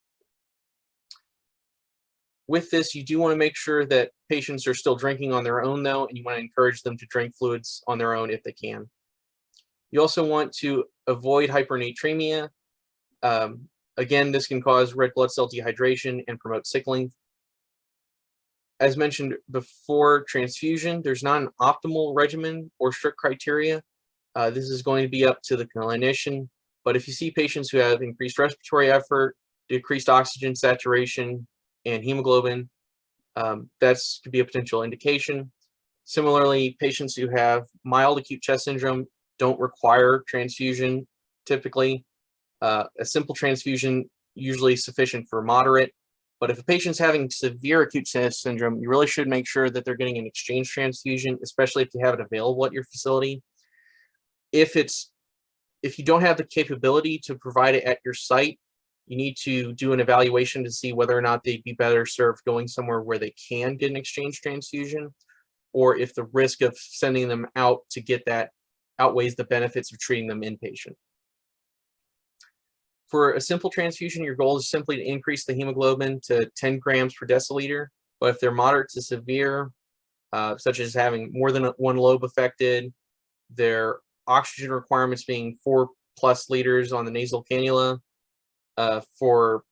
With this, you do want to make sure that patients are still drinking on their own, though, and you want to encourage them to drink fluids on their own if they can. You also want to avoid hypernatremia. Again, this can cause red blood cell dehydration and promote sickling. As mentioned before, transfusion, there's not an optimal regimen or strict criteria. This is going to be up to the clinician, but if you see patients who have increased respiratory effort, decreased oxygen saturation, and hemoglobin, that's could be a potential indication. Similarly, patients who have mild acute chest syndrome don't require transfusion typically. A simple transfusion usually sufficient for moderate, but if a patient's having severe acute chest syndrome, you really should make sure that they're getting an exchange transfusion, especially if you have it available at your facility. If you don't have the capability to provide it at your site, you need to do an evaluation to see whether or not they'd be better served going somewhere where they can get an exchange transfusion, or if the risk of sending them out to get that outweighs the benefits of treating them inpatient. For a simple transfusion, your goal is simply to increase the hemoglobin to 10 grams per deciliter, but if they're moderate to severe, such as having more than one lobe affected, their oxygen requirements being 4 plus liters on the nasal cannula for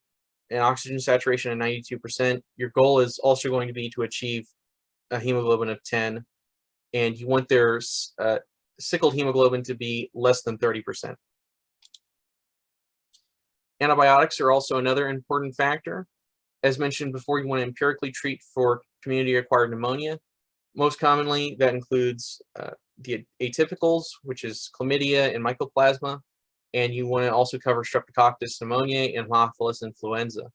an oxygen saturation of 92%. Your goal is also going to be to achieve a hemoglobin of 10, and you want their sickled hemoglobin to be less than 30%. Antibiotics are also another important factor. As mentioned before, you want to empirically treat for community-acquired pneumonia. Most commonly, that includes the atypicals, which is chlamydia and mycoplasma, and you want to also cover streptococcus pneumoniae and Haemophilus influenza.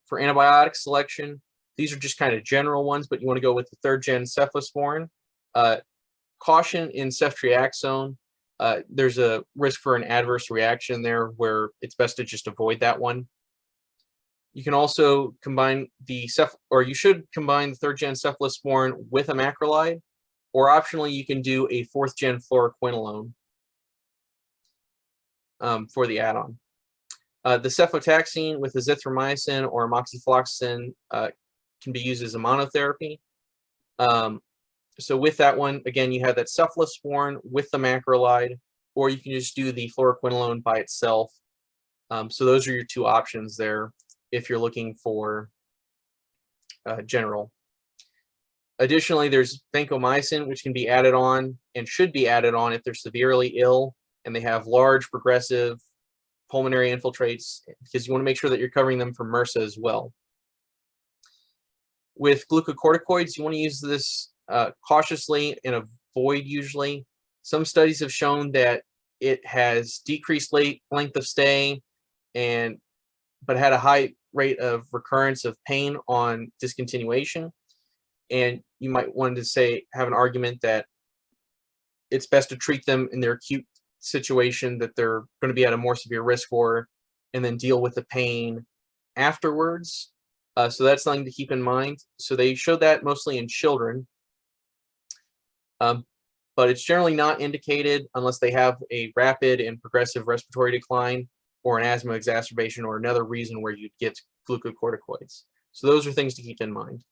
For antibiotic selection, these are just kind of general ones, but you want to go with the third-gen cephalosporin. Caution in ceftriaxone. There's a risk for an adverse reaction there where it's best to just avoid that one. You can also combine you should combine the third-gen cephalosporin with a macrolide, or optionally you can do a fourth-gen fluoroquinolone for the add-on. The cefotaxime with azithromycin or amoxicillin can be used as a monotherapy. So with that one, again, you have that cephalosporin with the macrolide, or you can just do the fluoroquinolone by itself. So those are your two options there if you're looking for general. Additionally, there's vancomycin, which can be added on and should be added on if they're severely ill and they have large progressive pulmonary infiltrates, because you want to make sure that you're covering them from MRSA as well. With glucocorticoids, you want to use this cautiously and avoid usually. Some studies have shown that it has decreased length of stay but had a high rate of recurrence of pain on discontinuation. And you might want to have an argument that it's best to treat them in their acute situation that they're going to be at a more severe risk for, and then deal with the pain afterwards. So that's something to keep in mind. So they showed that mostly in children, but it's generally not indicated unless they have a rapid and progressive respiratory decline or an asthma exacerbation or another reason where you'd get glucocorticoids. So those are things to keep in mind.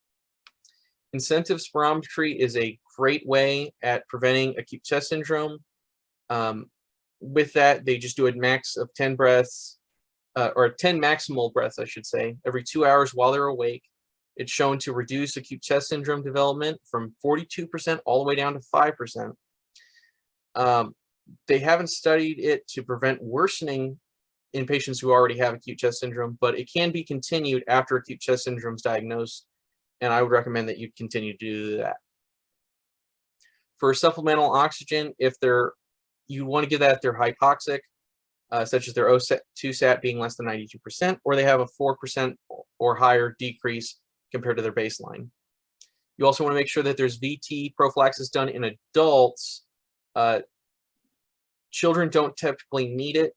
Incentive spirometry is a great way at preventing acute chest syndrome. With that, they just do a max of 10 breaths, or 10 maximal breaths, I should say, every 2 hours while they're awake. It's shown to reduce acute chest syndrome development from 42% all the way down to 5%. They haven't studied it to prevent worsening in patients who already have acute chest syndrome, but it can be continued after acute chest syndrome is diagnosed, and I would recommend that you continue to do that. For supplemental oxygen, you want to give that if they're hypoxic, such as their O2 sat being less than 92%, or they have a 4% or higher decrease compared to their baseline. You also want to make sure that there's VT prophylaxis done in adults. Children don't typically need it.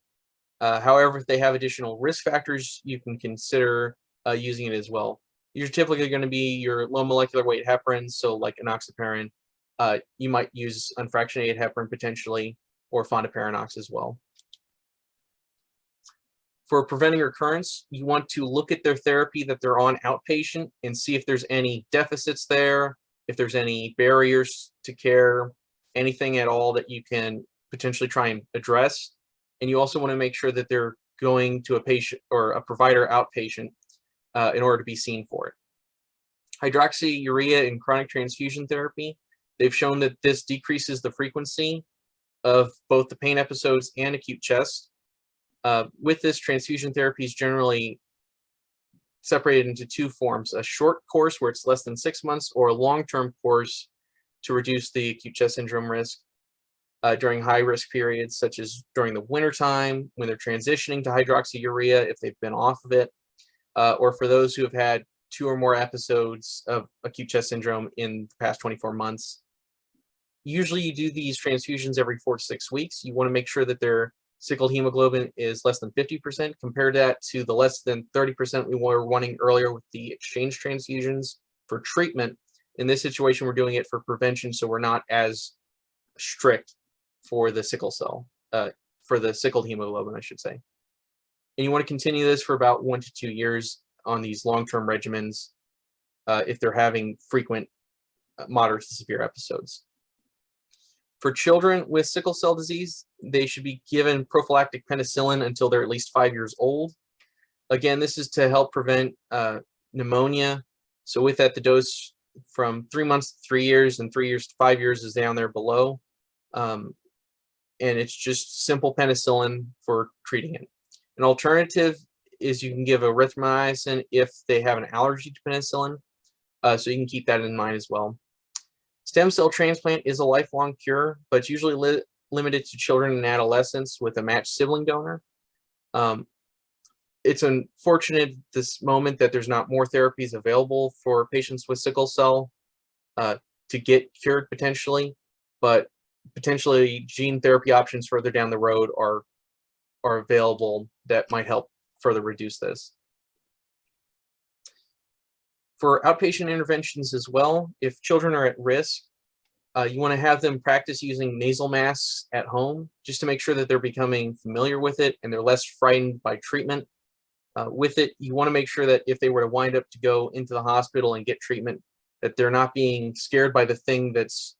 However, if they have additional risk factors, you can consider using it as well. These are typically going to be your low molecular weight heparins, so like enoxaparin. You might use unfractionated heparin potentially, or fondaparinux as well. For preventing recurrence, you want to look at their therapy that they're on outpatient and see if there's any deficits there, if there's any barriers to care, anything at all that you can potentially try and address. And you also want to make sure that they're going to a patient or a provider outpatient in order to be seen for it. Hydroxyurea in chronic transfusion therapy, they've shown that this decreases the frequency of both the pain episodes and acute chest. With this, transfusion therapy is generally separated into two forms: a short course where it's less than 6 months, or a long-term course to reduce the acute chest syndrome risk during high-risk periods, such as during the wintertime when they're transitioning to hydroxyurea if they've been off of it, or for those who have had 2 or more episodes of acute chest syndrome in the past 24 months. Usually you do these transfusions every 4 to 6 weeks. You want to make sure that their sickled hemoglobin is less than 50%. Compare that to the less than 30% we were wanting earlier with the exchange transfusions for treatment. In this situation, we're doing it for prevention, so we're not as strict for the sickle cell, for the sickled hemoglobin, I should say. And you want to continue this for about 1 to 2 years on these long-term regimens if they're having frequent moderate to severe episodes. For children with sickle cell disease, they should be given prophylactic penicillin until they're at least 5 years old. Again, this is to help prevent pneumonia. So with that, the dose from 3 months to 3 years and 3 years to 5 years is down there below. And it's just simple penicillin for treating it. An alternative is you can give erythromycin if they have an allergy to penicillin. So you can keep that in mind as well. Stem cell transplant is a lifelong cure, but it's usually limited to children and adolescents with a matched sibling donor. It's unfortunate at this moment that there's not more therapies available for patients with sickle cell to get cured potentially, but potentially gene therapy options further down the road are available that might help further reduce this. For outpatient interventions as well, if children are at risk, you want to have them practice using nasal masks at home just to make sure that they're becoming familiar with it and they're less frightened by treatment. With it, you want to make sure that if they were to wind up to go into the hospital and get treatment, that they're not being scared by the thing that's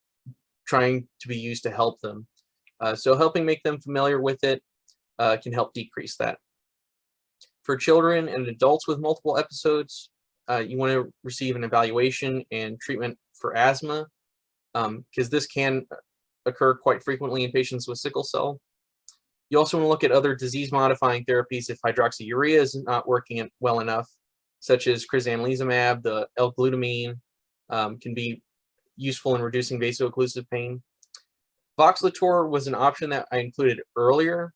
trying to be used to help them. So helping make them familiar with it can help decrease that. For children and adults with multiple episodes, you want to receive an evaluation and treatment for asthma, because this can occur quite frequently in patients with sickle cell. You also want to look at other disease-modifying therapies if hydroxyurea is not working well enough, such as crizanlizumab, the L-glutamine, can be useful in reducing vaso-occlusive pain. Voxelotor was an option that I included earlier,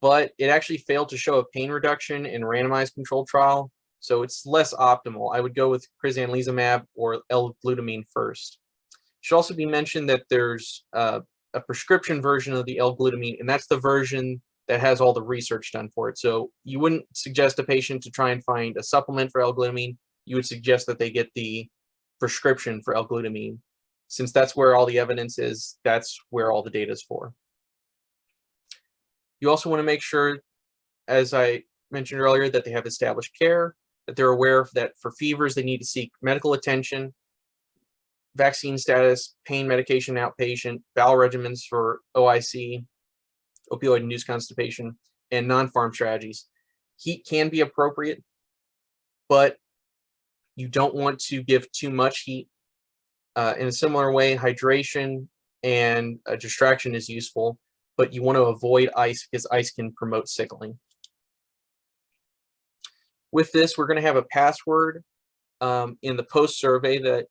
but it actually failed to show a pain reduction in a randomized controlled trial, so it's less optimal. I would go with crizanlizumab or L-glutamine first. It should also be mentioned that there's a prescription version of the L-glutamine, and that's the version that has all the research done for it. So you wouldn't suggest a patient to try and find a supplement for L-glutamine. You would suggest that they get the prescription for L-glutamine. Since that's where all the evidence is, that's where all the data is for. You also want to make sure, as I mentioned earlier, that they have established care, that they're aware that for fevers, they need to seek medical attention, vaccine status, pain medication outpatient, bowel regimens for OIC, opioid-induced constipation, and non-pharm strategies. Heat can be appropriate, but you don't want to give too much heat. In a similar way, hydration and a distraction is useful, but you want to avoid ice because ice can promote sickling. With this, we're going to have a password in the post survey that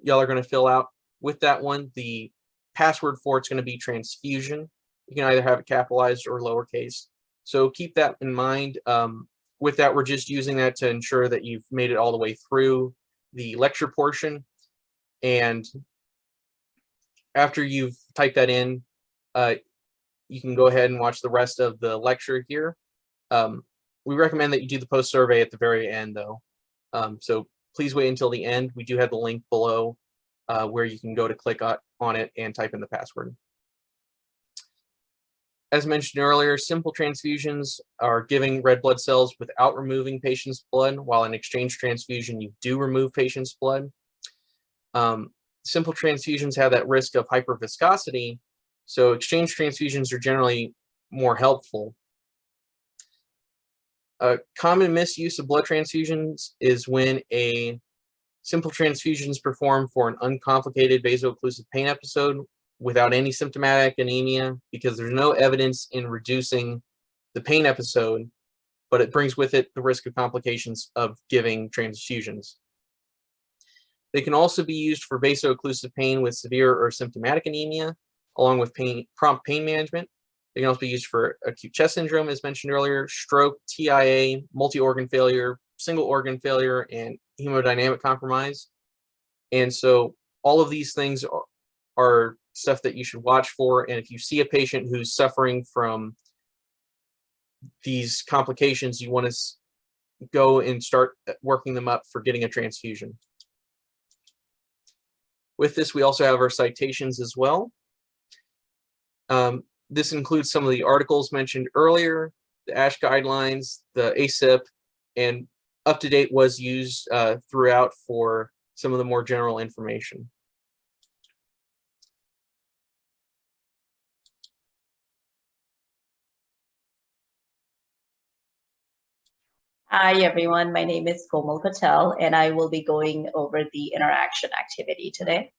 y'all are going to fill out. With that one, the password for it's going to be transfusion. You can either have it capitalized or lowercase. So keep that in mind. With that, we're just using that to ensure that you've made it all the way through the lecture portion. And after you've typed that in, you can go ahead and watch the rest of the lecture here. We recommend that you do the post survey at the very end, though. So please wait until the end. We do have the link below where you can go to click on it and type in the password. As mentioned earlier, simple transfusions are giving red blood cells without removing patient's blood, while in exchange transfusion, you do remove patient's blood. Simple transfusions have that risk of hyperviscosity, so exchange transfusions are generally more helpful. A common misuse of blood transfusions is when a simple transfusion is performed for an uncomplicated vaso-occlusive pain episode without any symptomatic anemia, because there's no evidence in reducing the pain episode, but it brings with it the risk of complications of giving transfusions. They can also be used for vaso-occlusive pain with severe or symptomatic anemia, along with prompt pain management. They can also be used for acute chest syndrome, as mentioned earlier, stroke, TIA, multi-organ failure, single organ failure, and hemodynamic compromise. And so all of these things are stuff that you should watch for. And if you see a patient who's suffering from these complications, you want to go and start working them up for getting a transfusion. With this, we also have our citations as well. This includes some of the articles mentioned earlier, the ASH guidelines, the FICP, and UpToDate was used throughout for some of the more general information. Hi, everyone. My name is Komal Patel, and I will be going over the interaction activity today.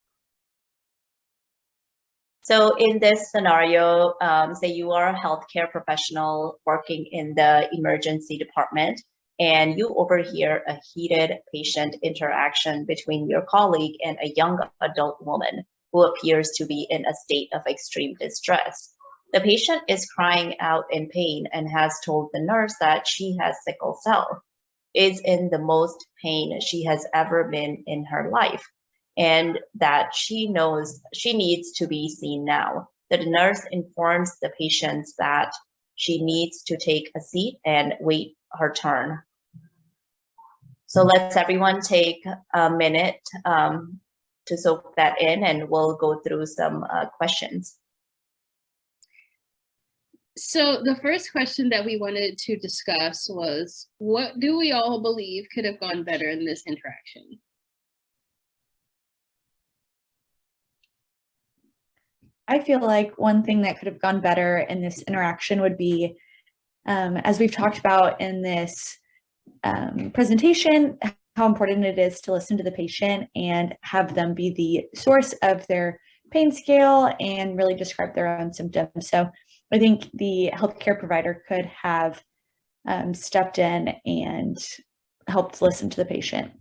So in this scenario, say you are a healthcare professional working in the emergency department, and you overhear a heated patient interaction between your colleague and a young adult woman who appears to be in a state of extreme distress. The patient is crying out in pain and has told the nurse that she has sickle cell, is in the most pain she has ever been in her life, and that she knows she needs to be seen now. The nurse informs the patient that she needs to take a seat and wait her turn. So let's everyone take a minute to soak that in, and we'll go through some questions. So the first question that we wanted to discuss was, what do we all believe could have gone better in this interaction? I feel like one thing that could have gone better in this interaction would be, as we've talked about in this presentation, how important it is to listen to the patient and have them be the source of their pain scale and really describe their own symptoms. So I think the healthcare provider could have stepped in and helped listen to the patient.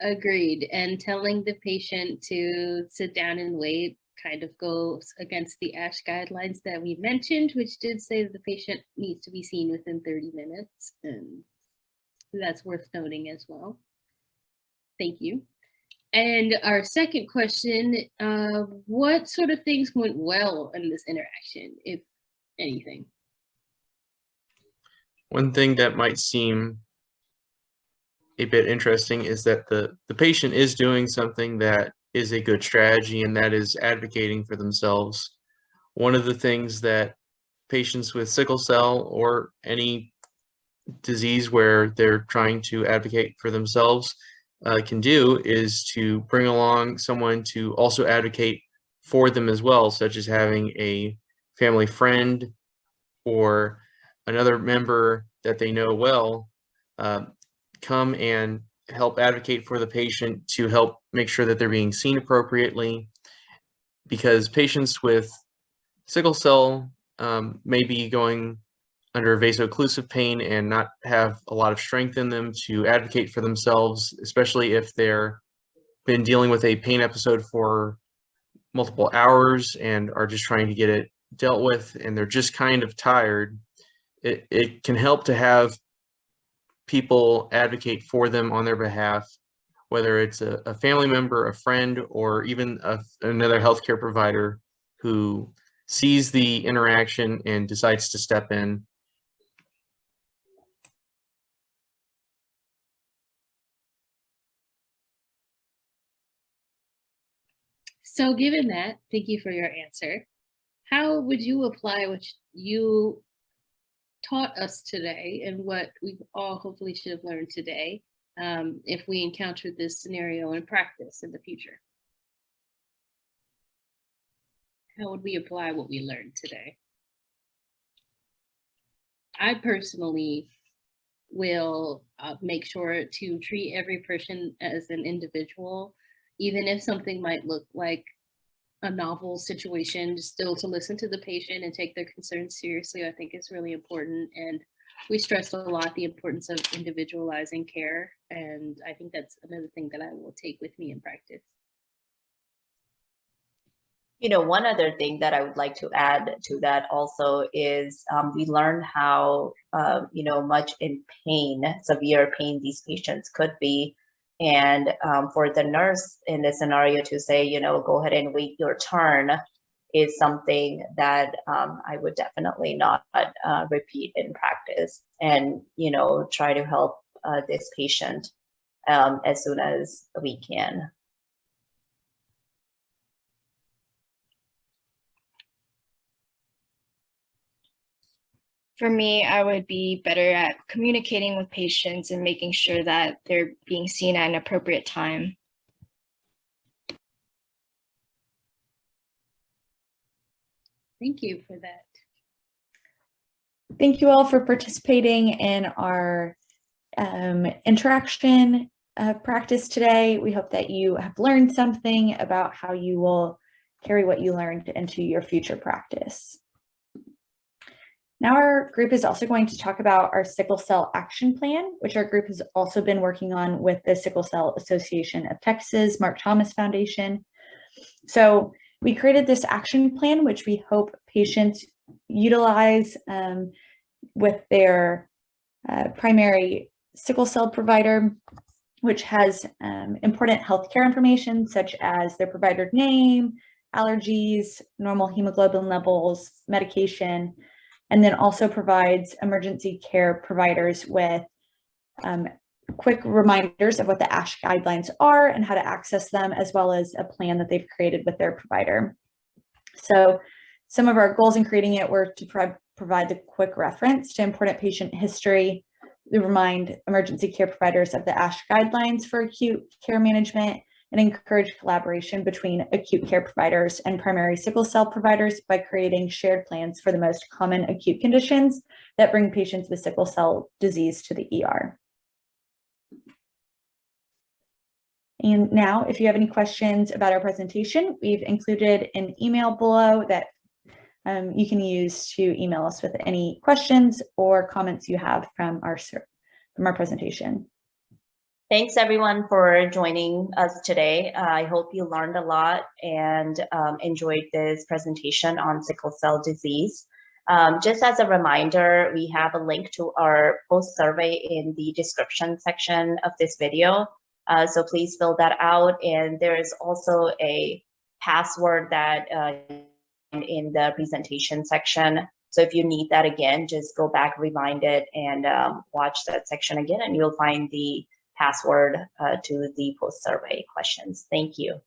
Agreed. And telling the patient to sit down and wait kind of goes against the ASH guidelines that we mentioned, which did say that the patient needs to be seen within 30 minutes. And that's worth noting as well. Thank you. And our second question, what sort of things went well in this interaction, if anything? One thing that might seem a bit interesting is that the patient is doing something that is a good strategy, and that is advocating for themselves. One of the things that patients with sickle cell or any disease where they're trying to advocate for themselves can do is to bring along someone to also advocate for them as well, such as having a family friend or another member that they know well come and help advocate for the patient to help make sure that they're being seen appropriately, because patients with sickle cell may be going under vaso-occlusive pain and not have a lot of strength in them to advocate for themselves, especially if they're been dealing with a pain episode for multiple hours and are just trying to get it dealt with, and they're just kind of tired. It can help to have people advocate for them on their behalf, whether it's a family member, a friend, or even another healthcare provider who sees the interaction and decides to step in. So given that, thank you for your answer. How would you apply what you taught us today and what we all hopefully should have learned today if we encountered this scenario in practice in the future? How would we apply what we learned today? I personally will make sure to treat every person as an individual, even if something might look like a novel situation, still to listen to the patient and take their concerns seriously, I think is really important. And we stress a lot the importance of individualizing care. And I think that's another thing that I will take with me in practice. You know, one other thing that I would like to add to that also is we learned how, much in pain, severe pain these patients could be. And for the nurse in this scenario to say, go ahead and wait your turn is something that I would definitely not repeat in practice, and, try to help this patient as soon as we can. For me, I would be better at communicating with patients and making sure that they're being seen at an appropriate time. Thank you for that. Thank you all for participating in our interaction practice today. We hope that you have learned something about how you will carry what you learned into your future practice. Now our group is also going to talk about our Sickle Cell Action Plan, which our group has also been working on with the Sickle Cell Association of Texas, Mark Thomas Foundation. So we created this action plan, which we hope patients utilize with their primary sickle cell provider, which has important healthcare information such as their provider name, allergies, normal hemoglobin levels, medication, and then also provides emergency care providers with quick reminders of what the ASH guidelines are and how to access them, as well as a plan that they've created with their provider. So some of our goals in creating it were to provide the quick reference to important patient history, to remind emergency care providers of the ASH guidelines for acute care management, and encourage collaboration between acute care providers and primary sickle cell providers by creating shared plans for the most common acute conditions that bring patients with sickle cell disease to the ER. And now, if you have any questions about our presentation, we've included an email below that you can use to email us with any questions or comments you have from our presentation. Thanks everyone for joining us today. I hope you learned a lot and enjoyed this presentation on sickle cell disease. Just as a reminder, we have a link to our post survey in the description section of this video. So please fill that out. And there is also a password that in the presentation section. So if you need that again, just go back, rewind it, and watch that section again, and you'll find the password to the post survey questions. Thank you.